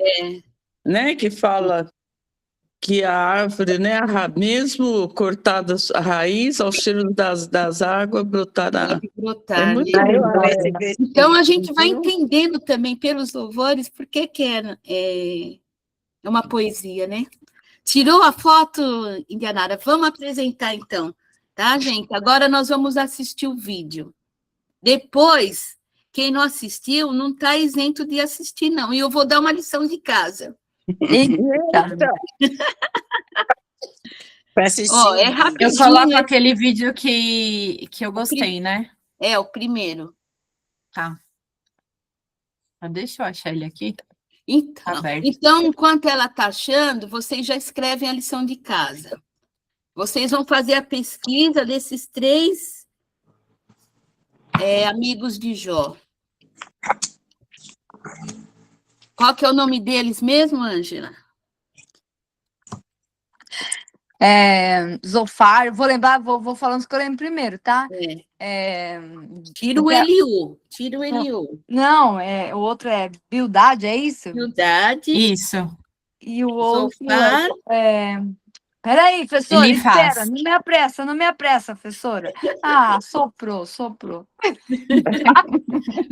Speaker 4: né? Que fala que a árvore, né? Mesmo cortada a raiz, ao cheiro das águas brotará.
Speaker 1: pode
Speaker 4: É
Speaker 1: brotar, né?
Speaker 4: muito lindo.
Speaker 1: Então, a gente vai
Speaker 7: viu?
Speaker 1: entendendo também pelos louvores por que é uma poesia, né? Tirou a foto, Indianara? Vamos apresentar, então, tá, gente? Agora nós vamos assistir o vídeo. Depois, quem não assistiu, não está isento de assistir, não. E eu vou dar uma lição de casa.
Speaker 5: eita.
Speaker 7: Para assistir
Speaker 1: Ó,
Speaker 7: o
Speaker 1: é
Speaker 7: vídeo.
Speaker 1: rapidinho.
Speaker 2: Eu coloco aquele vídeo que eu gostei, né?
Speaker 1: É, o primeiro.
Speaker 2: Tá. Deixa eu achar ele aqui.
Speaker 1: Então,
Speaker 2: Aberto.
Speaker 1: enquanto ela está achando, vocês já escrevem a lição de casa. Vocês vão fazer a pesquisa desses 3 amigos de Jó. Qual que é o nome deles mesmo, Ângela?
Speaker 5: Zofar, vou lembrar, vou falando os que eu lembro primeiro, tá?
Speaker 1: Tira o Eliú. Tira o Eliú.
Speaker 5: Não, o outro é Bildade, é isso?
Speaker 1: Humildade.
Speaker 2: Isso.
Speaker 5: E o outro
Speaker 1: Zofar.
Speaker 5: Peraí, professora,
Speaker 2: Elifaz.
Speaker 5: espera, não me apressa, professora. Soprou.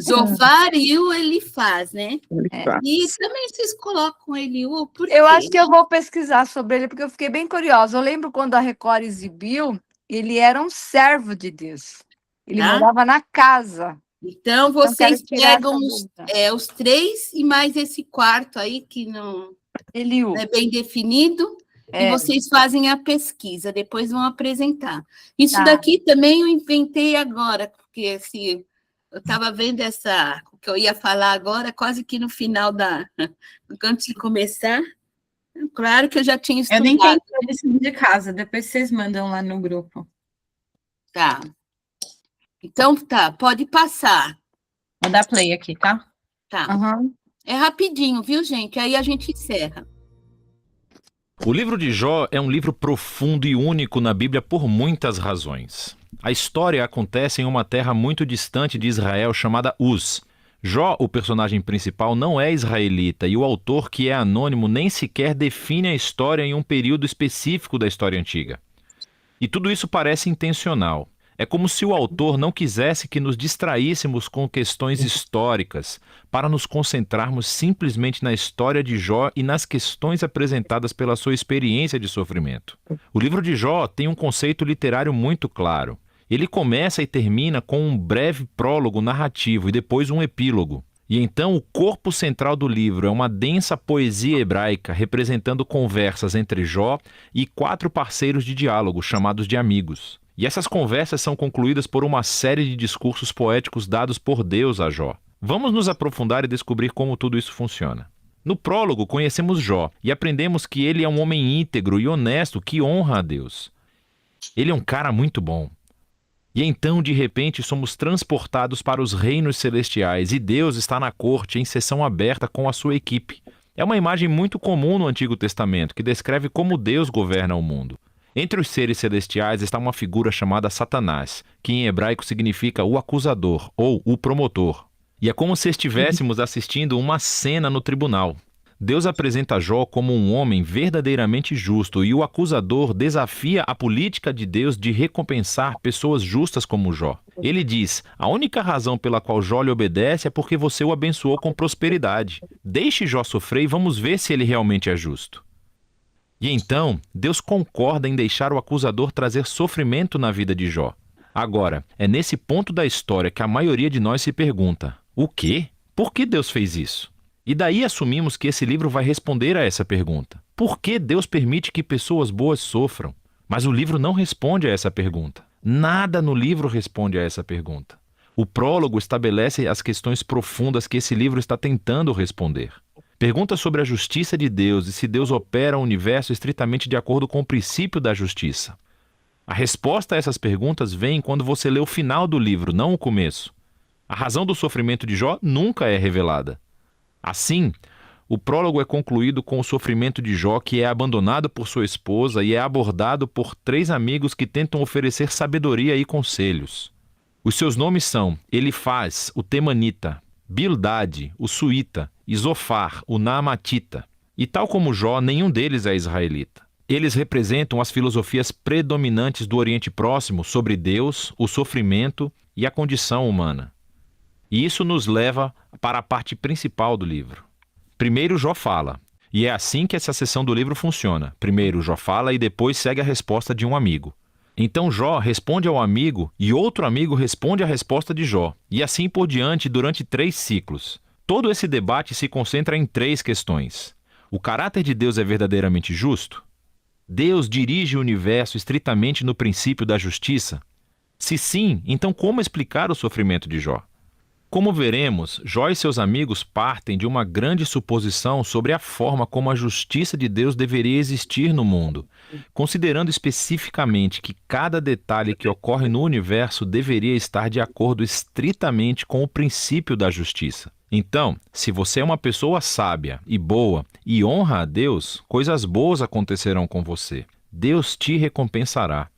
Speaker 1: Zofar e o Elifaz, né?
Speaker 5: É.
Speaker 1: E também vocês colocam Eliú, por quê?
Speaker 5: Eu acho que eu vou pesquisar sobre ele, porque eu fiquei bem curiosa. Eu lembro quando a Record exibiu, ele era um servo de Deus. Ele
Speaker 1: Tá.
Speaker 5: morava na casa.
Speaker 1: Então, vocês
Speaker 5: quero tirar
Speaker 1: pegam
Speaker 5: essa
Speaker 1: os,
Speaker 5: dúvida.
Speaker 1: os 3 e mais esse quarto aí, que não
Speaker 5: Eliú.
Speaker 1: é bem definido, e vocês fazem a pesquisa, depois vão apresentar. Isso
Speaker 5: Tá.
Speaker 1: daqui também eu inventei agora, porque assim, eu estava vendo o que eu ia falar agora, quase que no final antes de começar. Claro que eu já tinha
Speaker 2: Eu
Speaker 1: estudado.
Speaker 2: nem tenho a lição de casa, depois vocês mandam lá no grupo.
Speaker 1: Tá. Então, tá, pode passar.
Speaker 2: Vou dar play aqui, tá?
Speaker 1: Tá.
Speaker 5: Aham.
Speaker 1: É rapidinho, viu, gente? Aí a gente encerra.
Speaker 8: O livro de Jó é um livro profundo e único na Bíblia por muitas razões. A história acontece em uma terra muito distante de Israel chamada Uz. Jó, o personagem principal, não é israelita e o autor, que é anônimo, nem sequer define a história em um período específico da história antiga. E tudo isso parece intencional. É como se o autor não quisesse que nos distraíssemos com questões históricas, para nos concentrarmos simplesmente na história de Jó e nas questões apresentadas pela sua experiência de sofrimento. O livro de Jó tem um conceito literário muito claro. Ele começa e termina com um breve prólogo narrativo e depois um epílogo. E então o corpo central do livro é uma densa poesia hebraica representando conversas entre Jó e 4 parceiros de diálogo chamados de amigos. E essas conversas são concluídas por uma série de discursos poéticos dados por Deus a Jó. Vamos nos aprofundar e descobrir como tudo isso funciona. No prólogo, conhecemos Jó e aprendemos que ele é um homem íntegro e honesto que honra a Deus. Ele é um cara muito bom. E então, de repente, somos transportados para os reinos celestiais e Deus está na corte em sessão aberta com a sua equipe. É uma imagem muito comum no Antigo Testamento que descreve como Deus governa o mundo. Entre os seres celestiais está uma figura chamada Satanás, que em hebraico significa o acusador ou o promotor. E é como se estivéssemos assistindo uma cena no tribunal. Deus apresenta Jó como um homem verdadeiramente justo e o acusador desafia a política de Deus de recompensar pessoas justas como Jó. Ele diz: a única razão pela qual Jó lhe obedece é porque você o abençoou com prosperidade. Deixe Jó sofrer e vamos ver se ele realmente é justo. E então, Deus concorda em deixar o acusador trazer sofrimento na vida de Jó. Agora, é nesse ponto da história que a maioria de nós se pergunta: o quê? Por que Deus fez isso? E daí assumimos que esse livro vai responder a essa pergunta. Por que Deus permite que pessoas boas sofram? Mas o livro não responde a essa pergunta. Nada no livro responde a essa pergunta. O prólogo estabelece as questões profundas que esse livro está tentando responder. Pergunta sobre a justiça de Deus e se Deus opera o universo estritamente de acordo com o princípio da justiça. A resposta a essas perguntas vem quando você lê o final do livro, não o começo. A razão do sofrimento de Jó nunca é revelada. Assim, o prólogo é concluído com o sofrimento de Jó, que é abandonado por sua esposa e é abordado por 3 amigos que tentam oferecer sabedoria e conselhos. Os seus nomes são Elifaz, o Temanita, Bildade, o Suíta, e Zofar, o Naamatita. E tal como Jó, nenhum deles é israelita. Eles representam as filosofias predominantes do Oriente Próximo sobre Deus, o sofrimento e a condição humana. E isso nos leva para a parte principal do livro. Primeiro Jó fala, e é assim que essa seção do livro funciona. Primeiro Jó fala e depois segue a resposta de um amigo. Então Jó responde ao amigo e outro amigo responde à resposta de Jó, e assim por diante durante 3 ciclos. Todo esse debate se concentra em 3 questões. O caráter de Deus é verdadeiramente justo? Deus dirige o universo estritamente no princípio da justiça? Se sim, então como explicar o sofrimento de Jó? Como veremos, Jó e seus amigos partem de uma grande suposição sobre a forma como a justiça de Deus deveria existir no mundo, considerando especificamente que cada detalhe que ocorre no universo deveria estar de acordo estritamente com o princípio da justiça. Então, se você é uma pessoa sábia e boa e honra a Deus, coisas boas acontecerão com você. Deus te recompensará.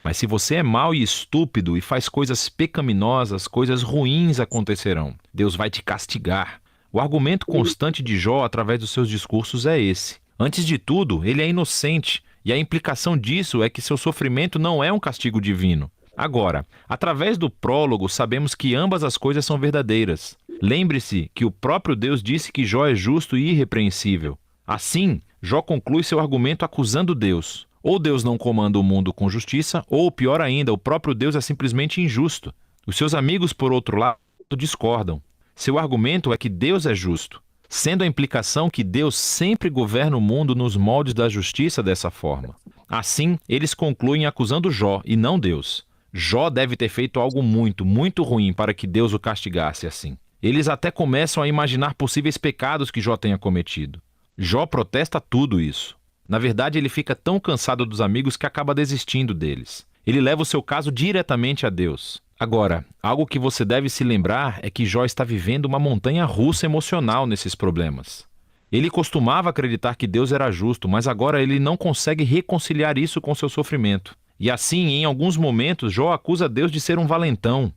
Speaker 8: Mas se você é mau e estúpido e faz coisas pecaminosas, coisas ruins acontecerão. Deus vai te castigar. O argumento constante de Jó através dos seus discursos é esse. Antes de tudo, ele é inocente, e a implicação disso é que seu sofrimento não é um castigo divino. Agora, através do prólogo, sabemos que ambas as coisas são verdadeiras. Lembre-se que o próprio Deus disse que Jó é justo e irrepreensível. Assim, Jó conclui seu argumento acusando Deus. Ou Deus não comanda o mundo com justiça, ou, pior ainda, o próprio Deus é simplesmente injusto. Os seus amigos, por outro lado, discordam. Seu argumento é que Deus é justo, sendo a implicação que Deus sempre governa o mundo nos moldes da justiça dessa forma. Assim, eles concluem acusando Jó e não Deus. Jó deve ter feito algo muito, muito ruim para que Deus o castigasse assim. Eles até começam a imaginar possíveis pecados que Jó tenha cometido. Jó protesta tudo isso. Na verdade, ele fica tão cansado dos amigos que acaba desistindo deles. Ele leva o seu caso diretamente a Deus. Agora, algo que você deve se lembrar é que Jó está vivendo uma montanha-russa emocional nesses problemas. Ele costumava acreditar que Deus era justo, mas agora ele não consegue reconciliar isso com seu sofrimento. E assim, em alguns momentos, Jó acusa Deus de ser um valentão.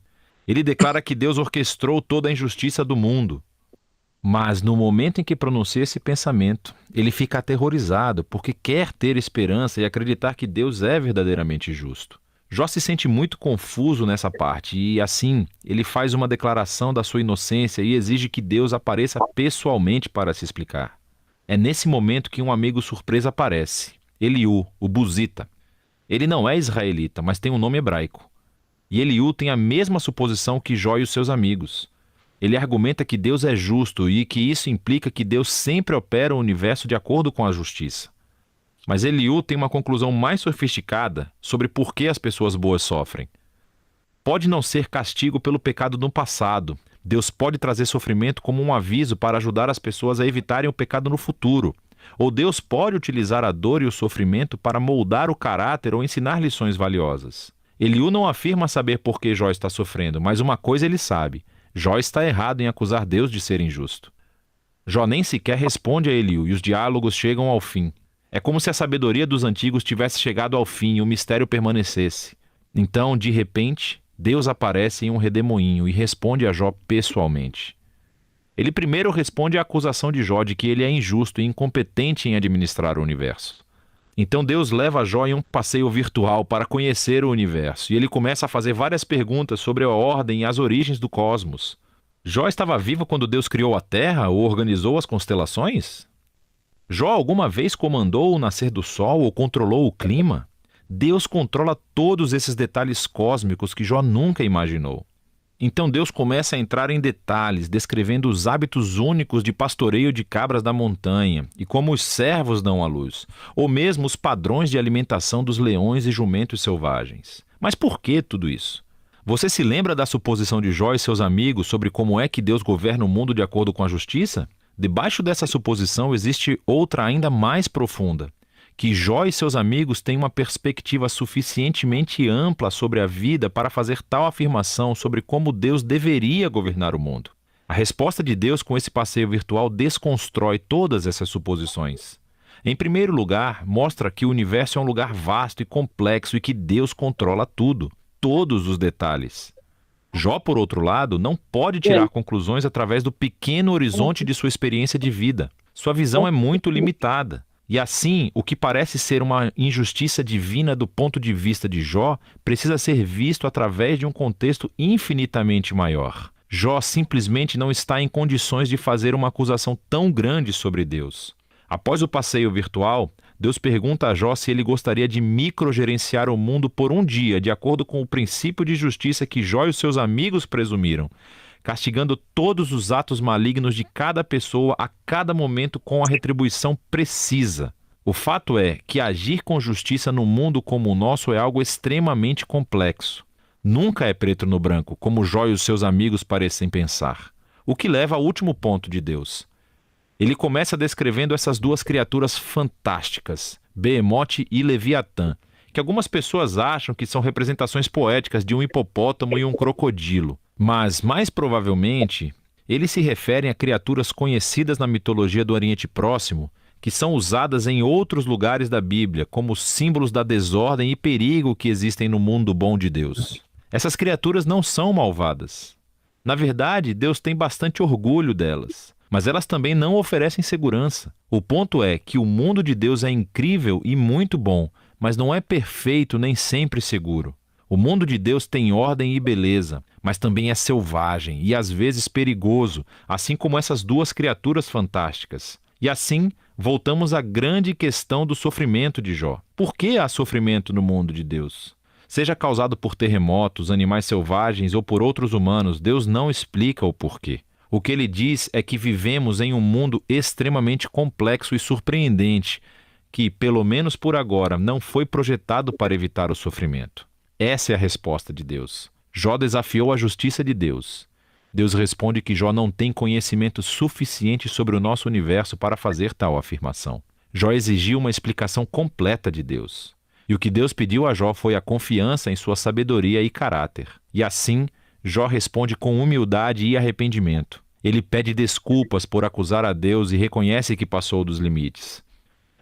Speaker 8: Ele declara que Deus orquestrou toda a injustiça do mundo. Mas no momento em que pronuncia esse pensamento, ele fica aterrorizado porque quer ter esperança e acreditar que Deus é verdadeiramente justo. Jó se sente muito confuso nessa parte e, assim, ele faz uma declaração da sua inocência e exige que Deus apareça pessoalmente para se explicar. É nesse momento que um amigo surpresa aparece, Eliú, o Buzita. Ele não é israelita, mas tem um nome hebraico. E Eliú tem a mesma suposição que Jó e os seus amigos. Ele argumenta que Deus é justo e que isso implica que Deus sempre opera o universo de acordo com a justiça. Mas Eliú tem uma conclusão mais sofisticada sobre por que as pessoas boas sofrem. Pode não ser castigo pelo pecado no passado. Deus pode trazer sofrimento como um aviso para ajudar as pessoas a evitarem o pecado no futuro. Ou Deus pode utilizar a dor e o sofrimento para moldar o caráter ou ensinar lições valiosas. Eliú não afirma saber por que Jó está sofrendo, mas uma coisa ele sabe: Jó está errado em acusar Deus de ser injusto. Jó nem sequer responde a Eliú e os diálogos chegam ao fim. É como se a sabedoria dos antigos tivesse chegado ao fim e o mistério permanecesse. Então, de repente, Deus aparece em um redemoinho e responde a Jó pessoalmente. Ele primeiro responde à acusação de Jó de que ele é injusto e incompetente em administrar o universo. Então Deus leva Jó em um passeio virtual para conhecer o universo e ele começa a fazer várias perguntas sobre a ordem e as origens do cosmos. Jó estava vivo quando Deus criou a Terra ou organizou as constelações? Jó alguma vez comandou o nascer do sol ou controlou o clima? Deus controla todos esses detalhes cósmicos que Jó nunca imaginou. Então Deus começa a entrar em detalhes, descrevendo os hábitos únicos de pastoreio de cabras da montanha e como os cervos dão à luz, ou mesmo os padrões de alimentação dos leões e jumentos selvagens. Mas por que tudo isso? Você se lembra da suposição de Jó e seus amigos sobre como é que Deus governa o mundo de acordo com a justiça? Debaixo dessa suposição existe outra ainda mais profunda, que Jó e seus amigos têm uma perspectiva suficientemente ampla sobre a vida para fazer tal afirmação sobre como Deus deveria governar o mundo. A resposta de Deus com esse passeio virtual desconstrói todas essas suposições. Em primeiro lugar, mostra que o universo é um lugar vasto e complexo e que Deus controla tudo, todos os detalhes. Jó, por outro lado, não pode tirar conclusões através do pequeno horizonte de sua experiência de vida. Sua visão é muito limitada. E assim, o que parece ser uma injustiça divina do ponto de vista de Jó precisa ser visto através de um contexto infinitamente maior. Jó simplesmente não está em condições de fazer uma acusação tão grande sobre Deus. Após o passeio virtual, Deus pergunta a Jó se ele gostaria de microgerenciar o mundo por um dia, de acordo com o princípio de justiça que Jó e os seus amigos presumiram, castigando todos os atos malignos de cada pessoa a cada momento com a retribuição precisa. O fato é que agir com justiça num mundo como o nosso é algo extremamente complexo. Nunca é preto no branco, como Jó e os seus amigos parecem pensar. O que leva ao último ponto de Deus. Ele começa descrevendo essas duas criaturas fantásticas, Beemote e Leviatã, que algumas pessoas acham que são representações poéticas de um hipopótamo e um crocodilo. Mas, mais provavelmente, eles se referem a criaturas conhecidas na mitologia do Oriente Próximo, que são usadas em outros lugares da Bíblia como símbolos da desordem e perigo que existem no mundo bom de Deus. Essas criaturas não são malvadas. Na verdade, Deus tem bastante orgulho delas, mas elas também não oferecem segurança. O ponto é que o mundo de Deus é incrível e muito bom, mas não é perfeito nem sempre seguro. O mundo de Deus tem ordem e beleza, mas também é selvagem e às vezes perigoso, assim como essas duas criaturas fantásticas. E assim, voltamos à grande questão do sofrimento de Jó. Por que há sofrimento no mundo de Deus? Seja causado por terremotos, animais selvagens ou por outros humanos, Deus não explica o porquê. O que ele diz é que vivemos em um mundo extremamente complexo e surpreendente, que, pelo menos por agora, não foi projetado para evitar o sofrimento. Essa é a resposta de Deus. Jó desafiou a justiça de Deus. Deus responde que Jó não tem conhecimento suficiente sobre o nosso universo para fazer tal afirmação. Jó exigiu uma explicação completa de Deus. E o que Deus pediu a Jó foi a confiança em sua sabedoria e caráter. E assim, Jó responde com humildade e arrependimento. Ele pede desculpas por acusar a Deus e reconhece que passou dos limites.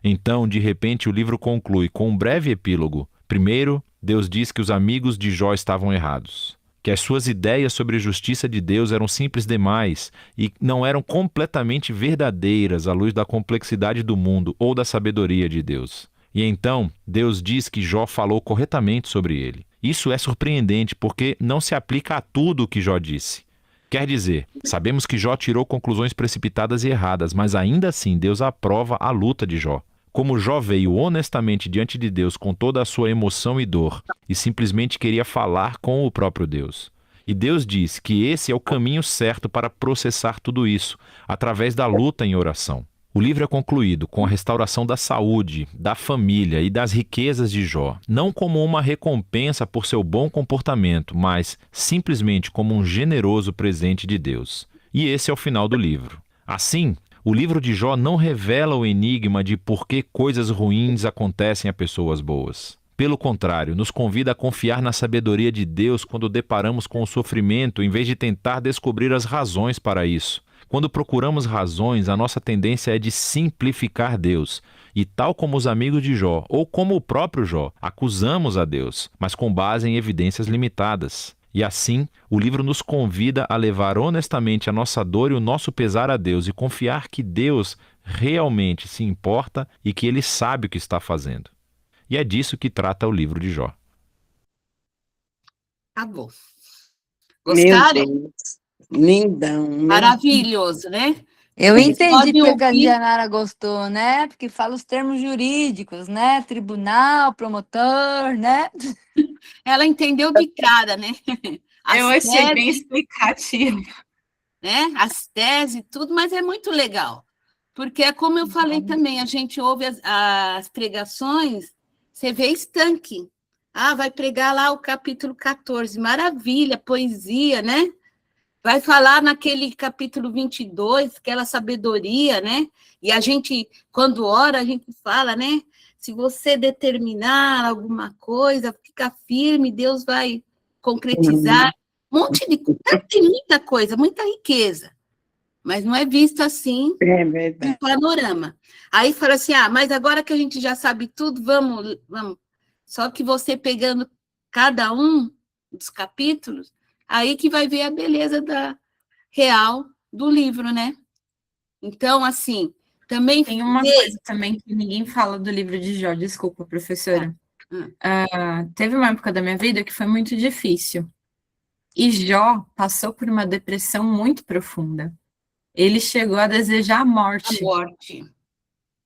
Speaker 8: Então, de repente, o livro conclui com um breve epílogo. Primeiro, Deus diz que os amigos de Jó estavam errados, que as suas ideias sobre a justiça de Deus eram simples demais e não eram completamente verdadeiras à luz da complexidade do mundo ou da sabedoria de Deus. E então, Deus diz que Jó falou corretamente sobre ele. Isso é surpreendente porque não se aplica a tudo o que Jó disse. Quer dizer, sabemos que Jó tirou conclusões precipitadas e erradas, mas ainda assim Deus aprova a luta de Jó. Como Jó veio honestamente diante de Deus com toda a sua emoção e dor e simplesmente queria falar com o próprio Deus. E Deus diz que esse é o caminho certo para processar tudo isso, através da luta em oração. O livro é concluído com a restauração da saúde, da família e das riquezas de Jó, não como uma recompensa por seu bom comportamento, mas simplesmente como um generoso presente de Deus. E esse é o final do livro. Assim, o livro de Jó não revela o enigma de por que coisas ruins acontecem a pessoas boas. Pelo contrário, nos convida a confiar na sabedoria de Deus quando deparamos com o sofrimento, em vez de tentar descobrir as razões para isso. Quando procuramos razões, a nossa tendência é de simplificar Deus. E tal como os amigos de Jó, ou como o próprio Jó, acusamos a Deus, mas com base em evidências limitadas. E assim, o livro nos convida a levar honestamente a nossa dor e o nosso pesar a Deus e confiar que Deus realmente se importa e que Ele sabe o que está fazendo. E é disso que trata o livro de Jó.
Speaker 1: Acabou.
Speaker 7: Meu
Speaker 1: Gostaram?
Speaker 7: Deus. Lindão.
Speaker 1: Maravilhoso, né?
Speaker 5: Eu
Speaker 1: Vocês
Speaker 5: entendi
Speaker 1: podem
Speaker 5: porque a
Speaker 1: ouvir.
Speaker 5: Dianara gostou, né? Porque fala os termos jurídicos, né? Tribunal, promotor, né?
Speaker 1: Ela entendeu de cara, né?
Speaker 2: Eu
Speaker 1: As
Speaker 2: achei bem
Speaker 1: teses,
Speaker 2: explicativo.
Speaker 1: né? As teses, tudo, mas é muito legal. Porque é como eu falei também, a gente ouve as pregações, você vê estanque. Ah, vai pregar lá o capítulo 14, maravilha, poesia, né? Vai falar naquele capítulo 22, aquela sabedoria, né? E a gente, quando ora, a gente fala, né? Se você determinar alguma coisa, fica firme, Deus vai concretizar. Um monte de coisa, tem muita coisa, muita riqueza. Mas não é visto assim
Speaker 7: É
Speaker 1: no
Speaker 7: verdade.
Speaker 1: panorama. Aí fala assim, mas agora que a gente já sabe tudo, vamos. Só que você pegando cada um dos capítulos, aí que vai ver a beleza real do livro, né? Então, assim, também...
Speaker 2: Tem uma coisa também que ninguém fala do livro de Jó, desculpa, professora. Teve uma época da minha vida que foi muito difícil. E Jó passou por uma depressão muito profunda. Ele chegou a desejar a morte.
Speaker 1: A morte.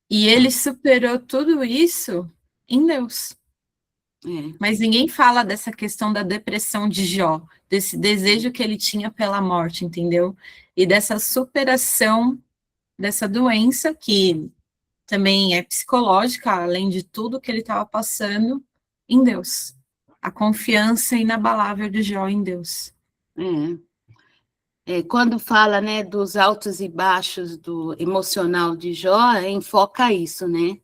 Speaker 2: E ele superou tudo isso em Deus. Mas ninguém fala dessa questão da depressão de Jó, desse desejo que ele tinha pela morte, entendeu? E dessa superação dessa doença, que também é psicológica, além de tudo que ele estava passando, em Deus. A confiança inabalável de Jó em Deus.
Speaker 1: Quando fala, né, dos altos e baixos do emocional de Jó, enfoca isso, né?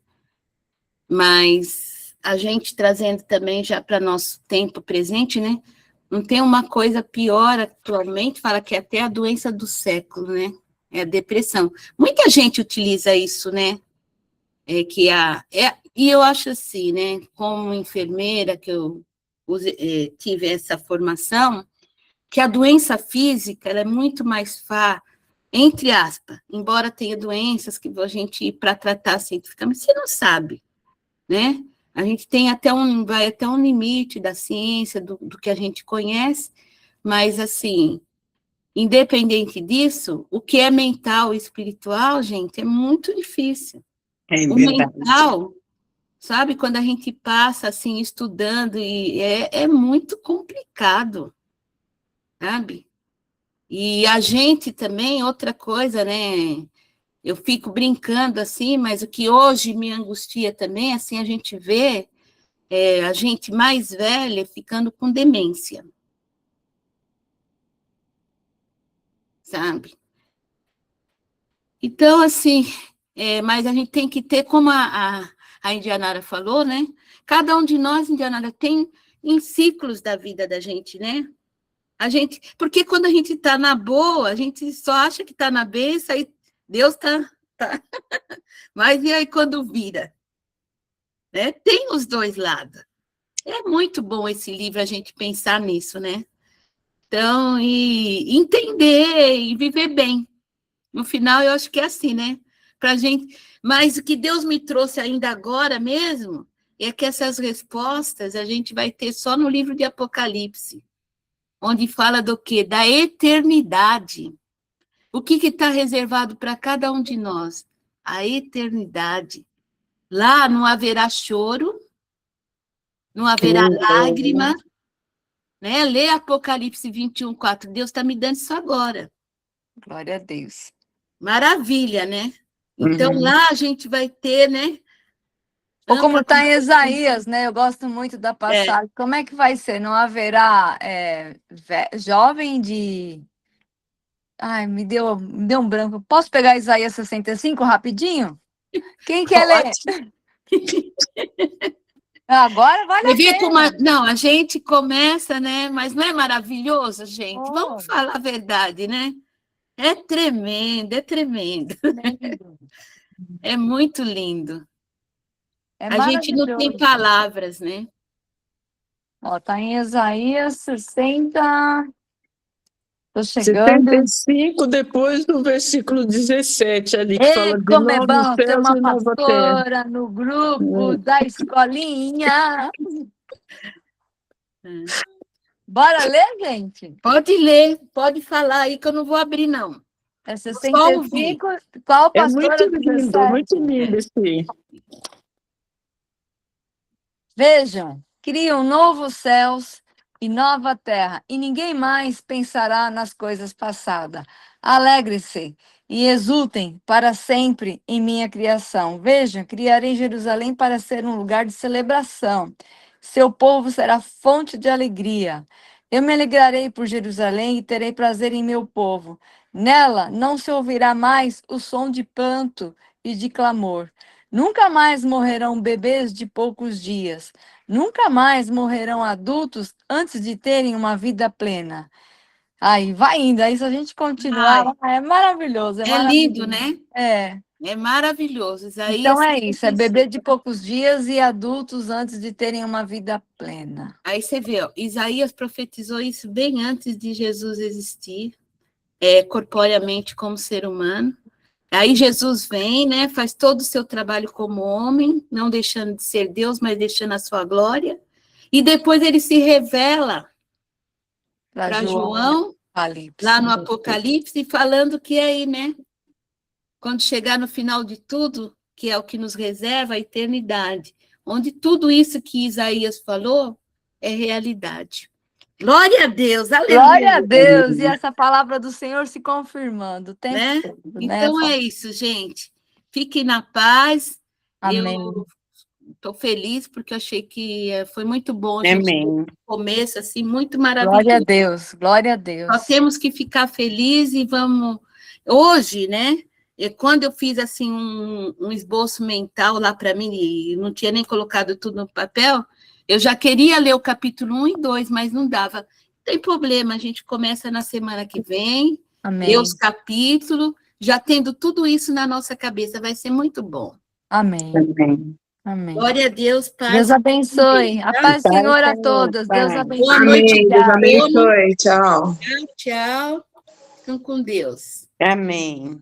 Speaker 1: Mas a gente trazendo também já para nosso tempo presente, né? Não tem uma coisa pior atualmente, fala que é até a doença do século, né? É a depressão. Muita gente utiliza isso, né? E eu acho assim, né? Como enfermeira, que eu tive essa formação, que a doença física ela é muito mais fácil, entre aspas, embora tenha doenças que a gente, para tratar cientificamente, você não sabe, né? A gente tem vai até um limite da ciência, do que a gente conhece, mas, assim, independente disso, o que é mental e espiritual, gente, é muito difícil.
Speaker 7: É
Speaker 1: o
Speaker 7: verdade.
Speaker 1: mental, sabe, quando a gente passa, assim, estudando, e é muito complicado, sabe? E a gente também, outra coisa, né? Eu fico brincando assim, mas o que hoje me angustia também, assim, a gente vê a gente mais velha ficando com demência. Sabe? Então, assim, mas a gente tem que ter como a Indianara falou, né? Cada um de nós, Indianara, tem em ciclos da vida da gente, né? Porque quando a gente está na boa, a gente só acha que está na bênção, aí Deus está... Mas e aí quando vira? Né? Tem os dois lados. É muito bom esse livro, a gente pensar nisso, né? Então, e entender e viver bem. No final, eu acho que é assim, né? Pra gente... Mas o que Deus me trouxe ainda agora mesmo é que essas respostas a gente vai ter só no livro de Apocalipse, onde fala do quê? Da eternidade. O que está reservado para cada um de nós? A eternidade. Lá não haverá choro, não haverá lágrima, né? Lê Apocalipse 21:4. Deus está me dando isso agora.
Speaker 5: Glória a Deus.
Speaker 1: Maravilha, né? Então, lá a gente vai ter, né?
Speaker 5: Ou como está em Isaías, né? Eu gosto muito da passagem. Como é que vai ser? Não haverá jovem de... Ai, me deu um branco. Posso pegar Isaías 65 rapidinho? Quem quer ler? Agora vale a pena.
Speaker 1: Não, a gente começa, né? Mas não é maravilhoso, gente? Vamos falar a verdade, né? É tremendo, é tremendo. É muito lindo. A gente não tem palavras, né?
Speaker 5: Ó, tá em Isaías 60... Estou chegando.
Speaker 4: 75, depois do versículo 17, ali, que fala de
Speaker 5: como é bom
Speaker 4: novos
Speaker 5: ter
Speaker 4: céus
Speaker 5: uma
Speaker 4: e nova terra.
Speaker 5: pastora no grupo da escolinha. Bora ler, gente?
Speaker 1: Pode ler, pode falar aí que eu não vou abrir, não.
Speaker 5: É 65, qual pastora?
Speaker 4: É muito lindo esse.
Speaker 5: Vejam, criam novos céus e nova terra, e ninguém mais pensará nas coisas passadas. Alegre-se e exultem para sempre em minha criação. Vejam, criarei Jerusalém para ser um lugar de celebração. Seu povo será fonte de alegria. Eu me alegrarei por Jerusalém e terei prazer em meu povo. Nela não se ouvirá mais o som de pranto e de clamor. Nunca mais morrerão bebês de poucos dias. Nunca mais morrerão adultos antes de terem uma vida plena. Aí, vai indo. Aí, se a gente continuar, é maravilhoso.
Speaker 1: É lindo, né?
Speaker 5: É
Speaker 1: maravilhoso. Isaías,
Speaker 5: então, é isso. É bebê de poucos dias e adultos antes de terem uma vida plena.
Speaker 1: Aí você vê, ó, Isaías profetizou isso bem antes de Jesus existir, corporeamente como ser humano. Aí Jesus vem, né, faz todo o seu trabalho como homem, não deixando de ser Deus, mas deixando a sua glória. E depois ele se revela para João, lá no Apocalipse, falando que aí, né, quando chegar no final de tudo, que é o que nos reserva a eternidade, onde tudo isso que Isaías falou é realidade. Glória a Deus, aleluia.
Speaker 5: Glória a Deus, e essa palavra do Senhor se confirmando o tempo todo, né?
Speaker 1: Então é isso, gente. Fiquem na paz.
Speaker 5: Amém.
Speaker 1: Eu estou feliz porque eu achei que foi muito bom.
Speaker 7: Amém.
Speaker 1: Começo assim, muito maravilhoso.
Speaker 5: Glória a Deus, glória a Deus.
Speaker 1: Nós temos que ficar felizes e vamos... Hoje, né? Quando eu fiz assim um esboço mental lá para mim, e não tinha nem colocado tudo no papel, eu já queria ler o capítulo 1 e 2, mas não dava. Não tem problema, a gente começa na semana que vem, lê os capítulos, já tendo tudo isso na nossa cabeça, vai ser muito bom.
Speaker 5: Amém.
Speaker 7: Amém.
Speaker 5: Amém.
Speaker 1: Glória a Deus, Pai.
Speaker 5: Deus abençoe. A paz do Senhor a todos. Deus abençoe.
Speaker 1: Boa noite.
Speaker 6: Deus abençoe. Tchau.
Speaker 1: Tchau. Fiquem com Deus.
Speaker 7: Amém.